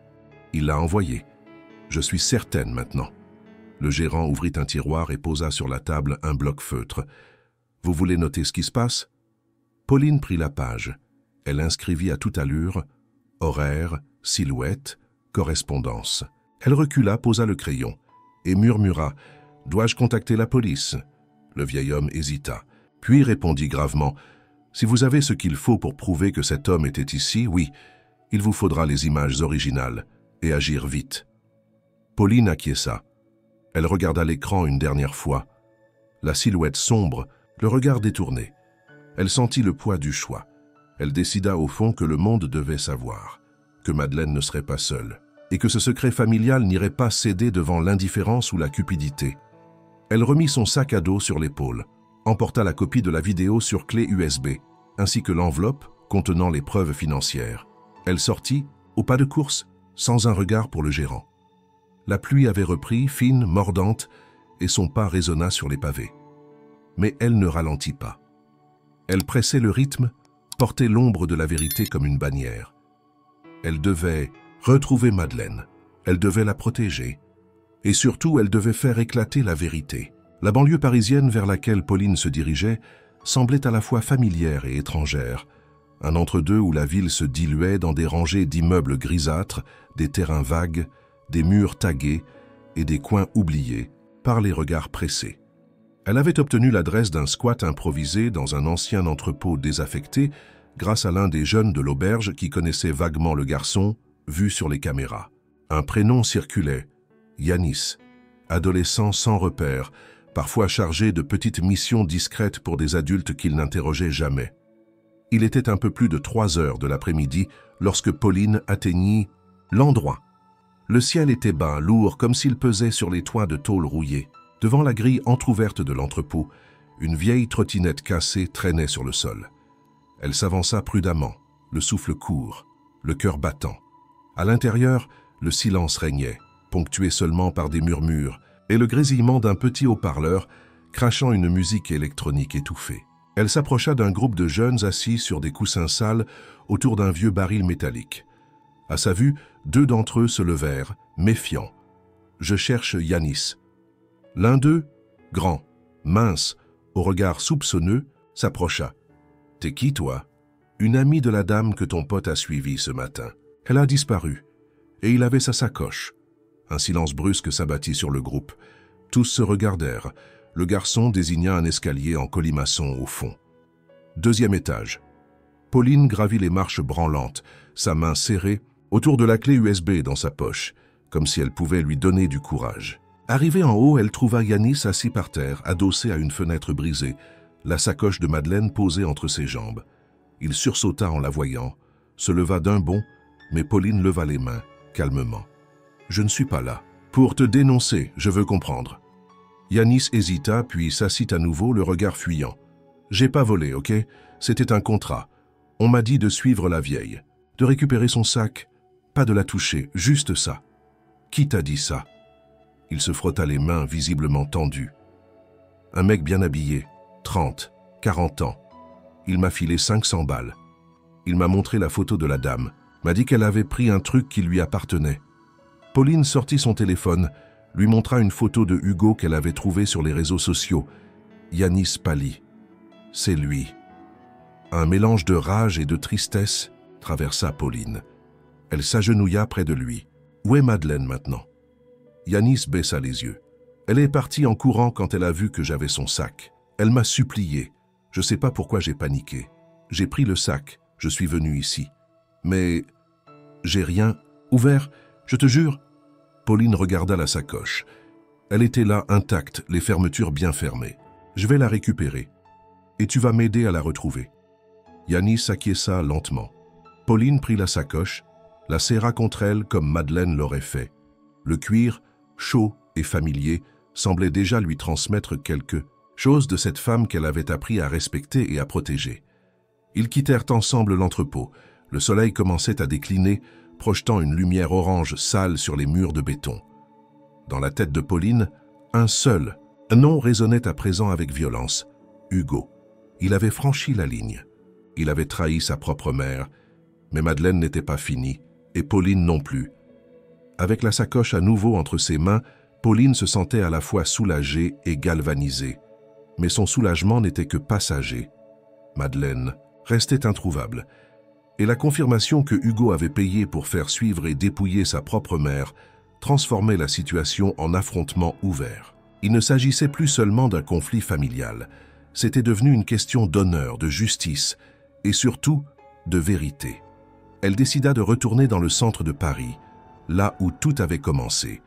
Il l'a envoyé. Je suis certaine maintenant. Le gérant ouvrit un tiroir et posa sur la table un bloc feutre. Vous voulez noter ce qui se passe? Pauline prit la page. Elle inscrivit à toute allure horaire, silhouette, correspondance. Elle recula, posa le crayon et murmura « Dois-je contacter la police ?» Le vieil homme hésita, puis répondit gravement « Si vous avez ce qu'il faut pour prouver que cet homme était ici, oui, il vous faudra les images originales et agir vite. » Pauline acquiesça. Elle regarda l'écran une dernière fois. La silhouette sombre, le regard détourné. Elle sentit le poids du choix. Elle décida au fond que le monde devait savoir, que Madeleine ne serait pas seule, et que ce secret familial n'irait pas céder devant l'indifférence ou la cupidité. Elle remit son sac à dos sur l'épaule, emporta la copie de la vidéo sur clé USB, ainsi que l'enveloppe contenant les preuves financières. Elle sortit, au pas de course, sans un regard pour le gérant. La pluie avait repris, fine, mordante, et son pas résonna sur les pavés. Mais elle ne ralentit pas. Elle pressait le rythme, portait l'ombre de la vérité comme une bannière. Elle devait retrouver Madeleine, elle devait la protéger, et surtout elle devait faire éclater la vérité. La banlieue parisienne vers laquelle Pauline se dirigeait semblait à la fois familière et étrangère, un entre-deux où la ville se diluait dans des rangées d'immeubles grisâtres, des terrains vagues, des murs tagués et des coins oubliés par les regards pressés. Elle avait obtenu l'adresse d'un squat improvisé dans un ancien entrepôt désaffecté grâce à l'un des jeunes de l'auberge qui connaissait vaguement le garçon, vu sur les caméras. Un prénom circulait, Yanis, adolescent sans repère, parfois chargé de petites missions discrètes pour des adultes qu'il n'interrogeait jamais. Il était un peu plus de 3 heures de l'après-midi lorsque Pauline atteignit l'endroit. Le ciel était bas, lourd, comme s'il pesait sur les toits de tôle rouillée. Devant la grille entr'ouverte de l'entrepôt, une vieille trottinette cassée traînait sur le sol. Elle s'avança prudemment, le souffle court, le cœur battant. À l'intérieur, le silence régnait, ponctué seulement par des murmures et le grésillement d'un petit haut-parleur crachant une musique électronique étouffée. Elle s'approcha d'un groupe de jeunes assis sur des coussins sales autour d'un vieux baril métallique. À sa vue, 2 d'entre eux se levèrent, méfiants. « Je cherche Yanis. » L'un d'eux, grand, mince, au regard soupçonneux, s'approcha. « T'es qui, toi ?»« Une amie de la dame que ton pote a suivie ce matin. Elle a disparu. Et il avait sa sacoche. » Un silence brusque s'abattit sur le groupe. Tous se regardèrent. Le garçon désigna un escalier en colimaçon au fond. 2e étage. Pauline gravit les marches branlantes, sa main serrée autour de la clé USB dans sa poche, comme si elle pouvait lui donner du courage. Arrivée en haut, elle trouva Yanis assis par terre, adossé à une fenêtre brisée, la sacoche de Madeleine posée entre ses jambes. Il sursauta en la voyant, se leva d'un bond, mais Pauline leva les mains, calmement. « Je ne suis pas là. Pour te dénoncer, je veux comprendre. » Yanis hésita, puis s'assit à nouveau, le regard fuyant. « J'ai pas volé, ok? C'était un contrat. On m'a dit de suivre la vieille, de récupérer son sac, pas de la toucher, juste ça. Qui t'a dit ça? » Il se frotta les mains, visiblement tendues. Un mec bien habillé, 30, 40 ans. Il m'a filé 500 balles. Il m'a montré la photo de la dame, m'a dit qu'elle avait pris un truc qui lui appartenait. Pauline sortit son téléphone, lui montra une photo de Hugo qu'elle avait trouvée sur les réseaux sociaux. Yanis pâlit. C'est lui. Un mélange de rage et de tristesse traversa Pauline. Elle s'agenouilla près de lui. Où est Madeleine maintenant? Yanis baissa les yeux. Elle est partie en courant quand elle a vu que j'avais son sac. Elle m'a supplié. Je sais pas pourquoi j'ai paniqué. J'ai pris le sac. Je suis venu ici. Mais j'ai rien ouvert, je te jure. Pauline regarda la sacoche. Elle était là, intacte, les fermetures bien fermées. Je vais la récupérer. Et tu vas m'aider à la retrouver. Yanis acquiesça lentement. Pauline prit la sacoche, la serra contre elle comme Madeleine l'aurait fait. Le cuir, chaud et familier, semblait déjà lui transmettre quelque chose de cette femme qu'elle avait appris à respecter et à protéger. Ils quittèrent ensemble l'entrepôt. Le soleil commençait à décliner, projetant une lumière orange sale sur les murs de béton. Dans la tête de Pauline, un nom résonnait à présent avec violence. Hugo. Il avait franchi la ligne. Il avait trahi sa propre mère, mais Madeleine n'était pas finie, et Pauline non plus. Avec la sacoche à nouveau entre ses mains, Pauline se sentait à la fois soulagée et galvanisée. Mais son soulagement n'était que passager. Madeleine restait introuvable, et la confirmation que Hugo avait payé pour faire suivre et dépouiller sa propre mère transformait la situation en affrontement ouvert. Il ne s'agissait plus seulement d'un conflit familial, c'était devenu une question d'honneur, de justice, et surtout de vérité. Elle décida de retourner dans le centre de Paris, là où tout avait commencé,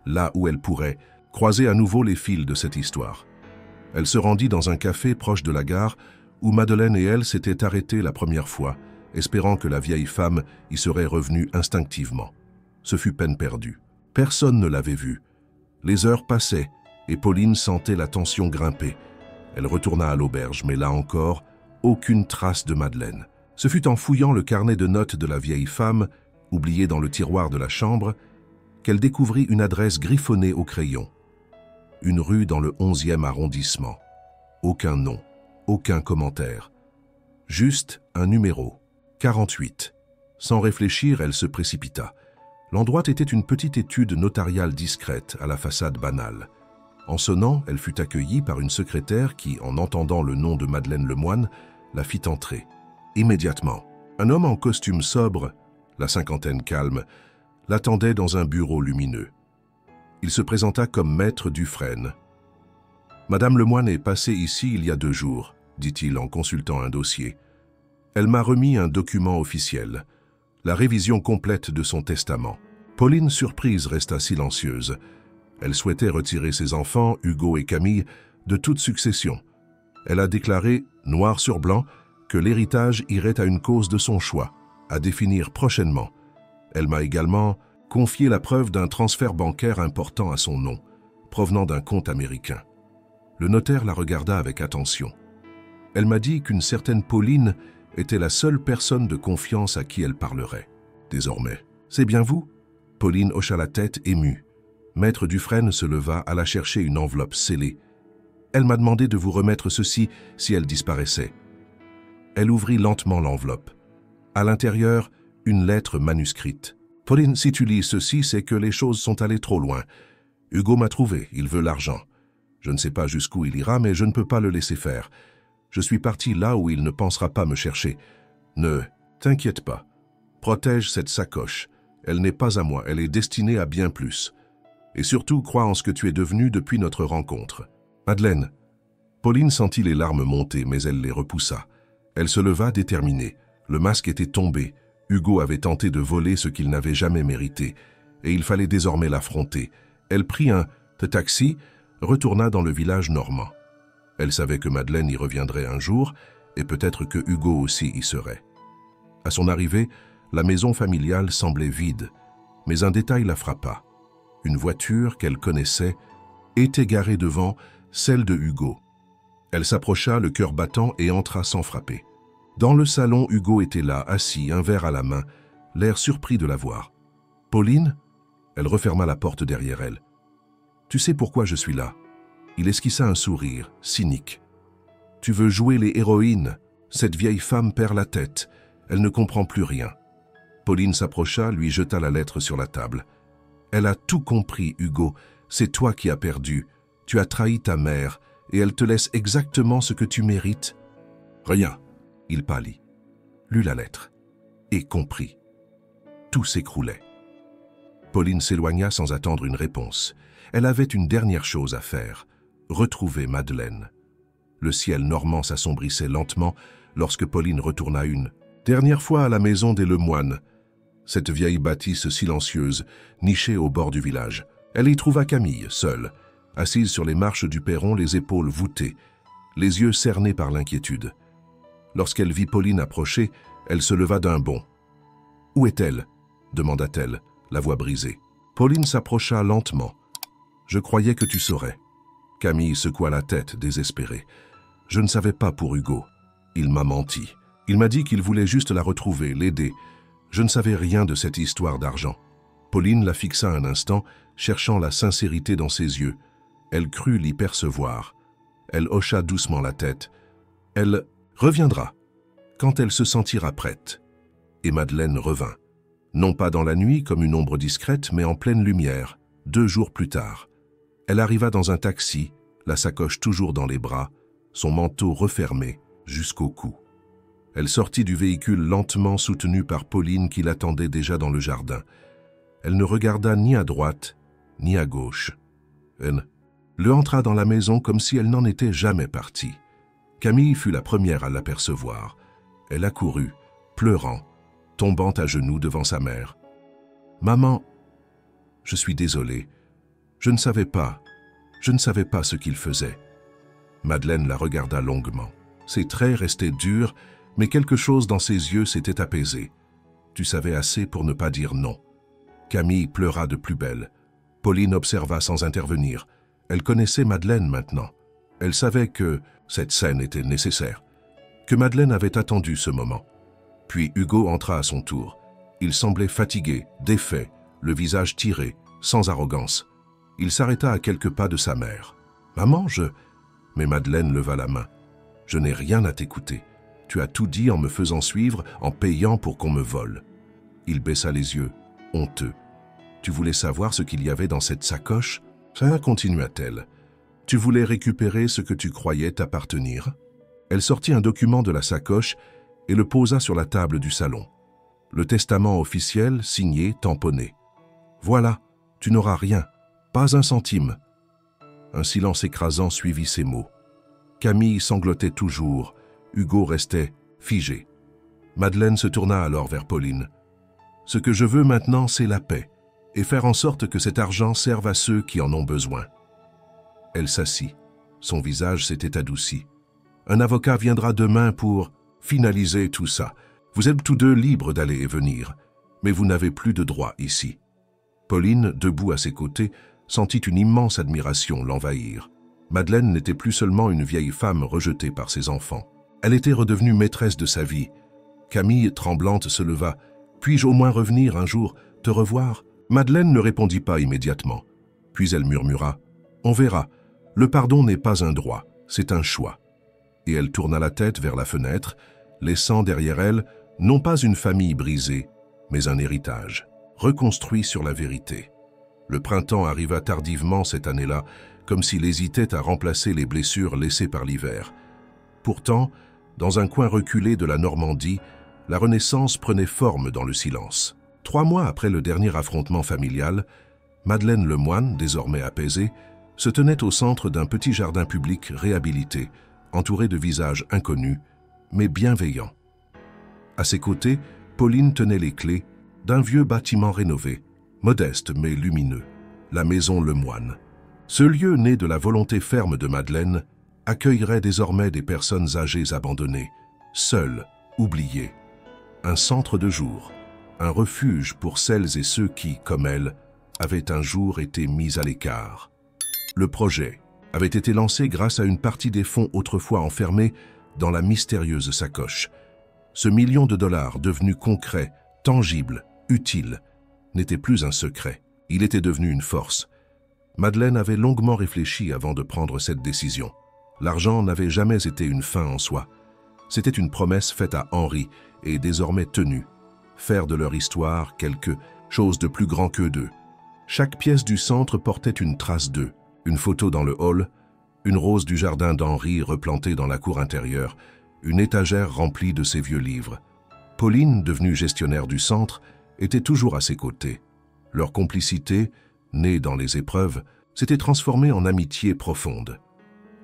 là où elle pourrait croiser à nouveau les fils de cette histoire. Elle se rendit dans un café proche de la gare où Madeleine et elle s'étaient arrêtées la première fois, espérant que la vieille femme y serait revenue instinctivement. Ce fut peine perdue. Personne ne l'avait vue. Les heures passaient et Pauline sentait la tension grimper. Elle retourna à l'auberge, mais là encore, aucune trace de Madeleine. Ce fut en fouillant le carnet de notes de la vieille femme, oublié dans le tiroir de la chambre, qu'elle découvrit une adresse griffonnée au crayon. Une rue dans le 11e arrondissement. Aucun nom, aucun commentaire. Juste un numéro, 48. Sans réfléchir, elle se précipita. L'endroit était une petite étude notariale discrète à la façade banale. En sonnant, elle fut accueillie par une secrétaire qui, en entendant le nom de Madeleine Lemoine, la fit entrer. Immédiatement, un homme en costume sobre, la cinquantaine calme, l'attendait dans un bureau lumineux. Il se présenta comme maître Dufresne. « Madame Lemoine est passée ici il y a 2 jours, dit-il en consultant un dossier. Elle m'a remis un document officiel, la révision complète de son testament. » Pauline, surprise, resta silencieuse. Elle souhaitait retirer ses enfants, Hugo et Camille, de toute succession. Elle a déclaré, noir sur blanc, que l'héritage irait à une cause de son choix, à définir prochainement. Elle m'a également confié la preuve d'un transfert bancaire important à son nom, provenant d'un compte américain. Le notaire la regarda avec attention. Elle m'a dit qu'une certaine Pauline était la seule personne de confiance à qui elle parlerait. Désormais, c'est bien vous ? Pauline hocha la tête, émue. Maître Dufresne se leva, alla chercher une enveloppe scellée. Elle m'a demandé de vous remettre ceci si elle disparaissait. Elle ouvrit lentement l'enveloppe. À l'intérieur, une lettre manuscrite. « Pauline, si tu lis ceci, c'est que les choses sont allées trop loin. Hugo m'a trouvé, il veut l'argent. Je ne sais pas jusqu'où il ira, mais je ne peux pas le laisser faire. Je suis parti là où il ne pensera pas me chercher. Ne t'inquiète pas. Protège cette sacoche. Elle n'est pas à moi, elle est destinée à bien plus. Et surtout, crois en ce que tu es devenu depuis notre rencontre. Madeleine. » Pauline sentit les larmes monter, mais elle les repoussa. Elle se leva déterminée. Le masque était tombé. Hugo avait tenté de voler ce qu'il n'avait jamais mérité, et il fallait désormais l'affronter. Elle prit un taxi, retourna dans le village normand. Elle savait que Madeleine y reviendrait un jour, et peut-être que Hugo aussi y serait. À son arrivée, la maison familiale semblait vide, mais un détail la frappa. Une voiture qu'elle connaissait était garée devant celle de Hugo. Elle s'approcha, le cœur battant, et entra sans frapper. Dans le salon, Hugo était là, assis, un verre à la main, l'air surpris de la voir. « Pauline ?» Elle referma la porte derrière elle. « Tu sais pourquoi je suis là ?» Il esquissa un sourire, cynique. « Tu veux jouer les héroïnes. Cette vieille femme perd la tête. Elle ne comprend plus rien. » Pauline s'approcha, lui jeta la lettre sur la table. « Elle a tout compris, Hugo. C'est toi qui as perdu. Tu as trahi ta mère, et elle te laisse exactement ce que tu mérites. » « Rien. » Il pâlit, lut la lettre, et comprit. Tout s'écroulait. Pauline s'éloigna sans attendre une réponse. Elle avait une dernière chose à faire, retrouver Madeleine. Le ciel normand s'assombrissait lentement lorsque Pauline retourna une dernière fois à la maison des Lemoine, cette vieille bâtisse silencieuse, nichée au bord du village. Elle y trouva Camille, seule, assise sur les marches du perron, les épaules voûtées, les yeux cernés par l'inquiétude. Lorsqu'elle vit Pauline approcher, elle se leva d'un bond. « Où est-elle » demanda-t-elle, la voix brisée. Pauline s'approcha lentement. « Je croyais que tu saurais. » Camille secoua la tête, désespérée. « Je ne savais pas pour Hugo. Il m'a menti. Il m'a dit qu'il voulait juste la retrouver, l'aider. Je ne savais rien de cette histoire d'argent. » Pauline la fixa un instant, cherchant la sincérité dans ses yeux. Elle crut l'y percevoir. Elle hocha doucement la tête. Elle reviendra, quand elle se sentira prête. Et Madeleine revint. Non pas dans la nuit comme une ombre discrète, mais en pleine lumière, 2 jours plus tard. Elle arriva dans un taxi, la sacoche toujours dans les bras, son manteau refermé jusqu'au cou. Elle sortit du véhicule lentement soutenue par Pauline qui l'attendait déjà dans le jardin. Elle ne regarda ni à droite, ni à gauche. Elle le entra dans la maison comme si elle n'en était jamais partie. Camille fut la première à l'apercevoir. Elle accourut, pleurant, tombant à genoux devant sa mère. « Maman, je suis désolée. Je ne savais pas ce qu'il faisait. » Madeleine la regarda longuement. Ses traits restaient durs, mais quelque chose dans ses yeux s'était apaisé. « Tu savais assez pour ne pas dire non. » Camille pleura de plus belle. Pauline observa sans intervenir. Elle connaissait Madeleine maintenant. Elle savait que cette scène était nécessaire, que Madeleine avait attendu ce moment. Puis Hugo entra à son tour. Il semblait fatigué, défait, le visage tiré, sans arrogance. Il s'arrêta à quelques pas de sa mère. « Maman, Mais Madeleine leva la main. « Je n'ai rien à t'écouter. Tu as tout dit en me faisant suivre, en payant pour qu'on me vole. » Il baissa les yeux, honteux. « Tu voulais savoir ce qu'il y avait dans cette sacoche ?» Ça, continua-t-elle. « Tu voulais récupérer ce que tu croyais t'appartenir ?» Elle sortit un document de la sacoche et le posa sur la table du salon. Le testament officiel, signé, tamponné. « Voilà, tu n'auras rien, pas un centime. » Un silence écrasant suivit ces mots. Camille sanglotait toujours, Hugo restait figé. Madeleine se tourna alors vers Pauline. « Ce que je veux maintenant, c'est la paix, et faire en sorte que cet argent serve à ceux qui en ont besoin. » Elle s'assit. Son visage s'était adouci. « Un avocat viendra demain pour finaliser tout ça. Vous êtes tous deux libres d'aller et venir, mais vous n'avez plus de droit ici. » Pauline, debout à ses côtés, sentit une immense admiration l'envahir. Madeleine n'était plus seulement une vieille femme rejetée par ses enfants. Elle était redevenue maîtresse de sa vie. Camille, tremblante, se leva. « Puis-je au moins revenir un jour, te revoir ?» Madeleine ne répondit pas immédiatement. Puis elle murmura « On verra. Le pardon n'est pas un droit, c'est un choix. » Et elle tourna la tête vers la fenêtre, laissant derrière elle non pas une famille brisée, mais un héritage, reconstruit sur la vérité. Le printemps arriva tardivement cette année-là, comme s'il hésitait à remplacer les blessures laissées par l'hiver. Pourtant, dans un coin reculé de la Normandie, la Renaissance prenait forme dans le silence. 3 mois après le dernier affrontement familial, Madeleine Lemoine, désormais apaisée, se tenait au centre d'un petit jardin public réhabilité, entouré de visages inconnus, mais bienveillants. À ses côtés, Pauline tenait les clés d'un vieux bâtiment rénové, modeste mais lumineux, la maison Lemoine. Ce lieu né de la volonté ferme de Madeleine accueillerait désormais des personnes âgées abandonnées, seules, oubliées. Un centre de jour, un refuge pour celles et ceux qui, comme elle, avaient un jour été mis à l'écart. Le projet avait été lancé grâce à une partie des fonds autrefois enfermés dans la mystérieuse sacoche. Ce $1 million devenu concret, tangible, utile, n'était plus un secret. Il était devenu une force. Madeleine avait longuement réfléchi avant de prendre cette décision. L'argent n'avait jamais été une fin en soi. C'était une promesse faite à Henri et désormais tenue. Faire de leur histoire quelque chose de plus grand qu'eux deux. Chaque pièce du centre portait une trace d'eux. Une photo dans le hall, une rose du jardin d'Henri replantée dans la cour intérieure, une étagère remplie de ses vieux livres. Pauline, devenue gestionnaire du centre, était toujours à ses côtés. Leur complicité, née dans les épreuves, s'était transformée en amitié profonde.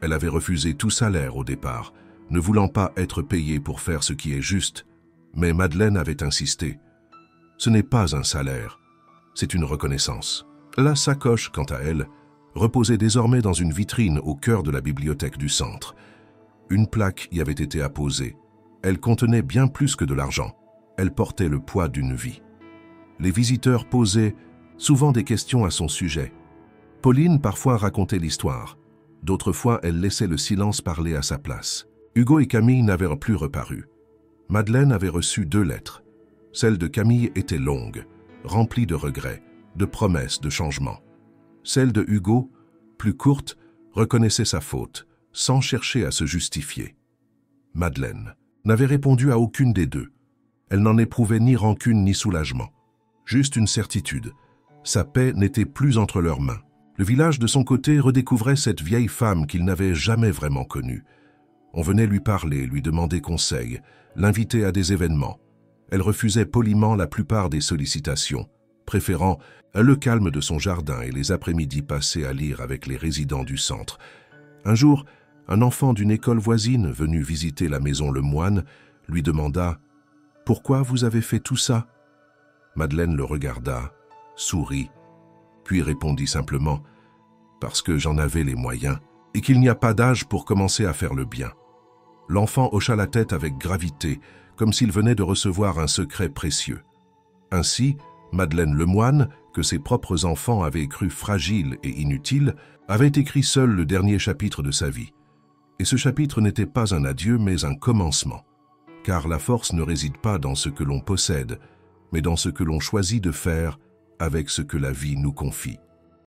Elle avait refusé tout salaire au départ, ne voulant pas être payée pour faire ce qui est juste, mais Madeleine avait insisté. Ce n'est pas un salaire, c'est une reconnaissance. La sacoche, quant à elle, reposait désormais dans une vitrine au cœur de la bibliothèque du centre. Une plaque y avait été apposée. Elle contenait bien plus que de l'argent. Elle portait le poids d'une vie. Les visiteurs posaient souvent des questions à son sujet. Pauline parfois racontait l'histoire. D'autres fois, elle laissait le silence parler à sa place. Hugo et Camille n'avaient plus reparu. Madeleine avait reçu 2 lettres. Celle de Camille était longue, remplie de regrets, de promesses, de changements. Celle de Hugo, plus courte, reconnaissait sa faute, sans chercher à se justifier. Madeleine n'avait répondu à aucune des 2. Elle n'en éprouvait ni rancune ni soulagement. Juste une certitude. Sa paix n'était plus entre leurs mains. Le village, de son côté, redécouvrait cette vieille femme qu'il n'avait jamais vraiment connue. On venait lui parler, lui demander conseil, l'inviter à des événements. Elle refusait poliment la plupart des sollicitations, préférant le calme de son jardin et les après-midi passés à lire avec les résidents du centre. Un jour, un enfant d'une école voisine venu visiter la maison Lemoine lui demanda « Pourquoi vous avez fait tout ça ?» Madeleine le regarda, sourit, puis répondit simplement « Parce que j'en avais les moyens et qu'il n'y a pas d'âge pour commencer à faire le bien. » L'enfant hocha la tête avec gravité, comme s'il venait de recevoir un secret précieux. Ainsi, Madeleine Lemoine, que ses propres enfants avaient cru fragile et inutile, avait écrit seule le dernier chapitre de sa vie. Et ce chapitre n'était pas un adieu, mais un commencement. Car la force ne réside pas dans ce que l'on possède, mais dans ce que l'on choisit de faire avec ce que la vie nous confie.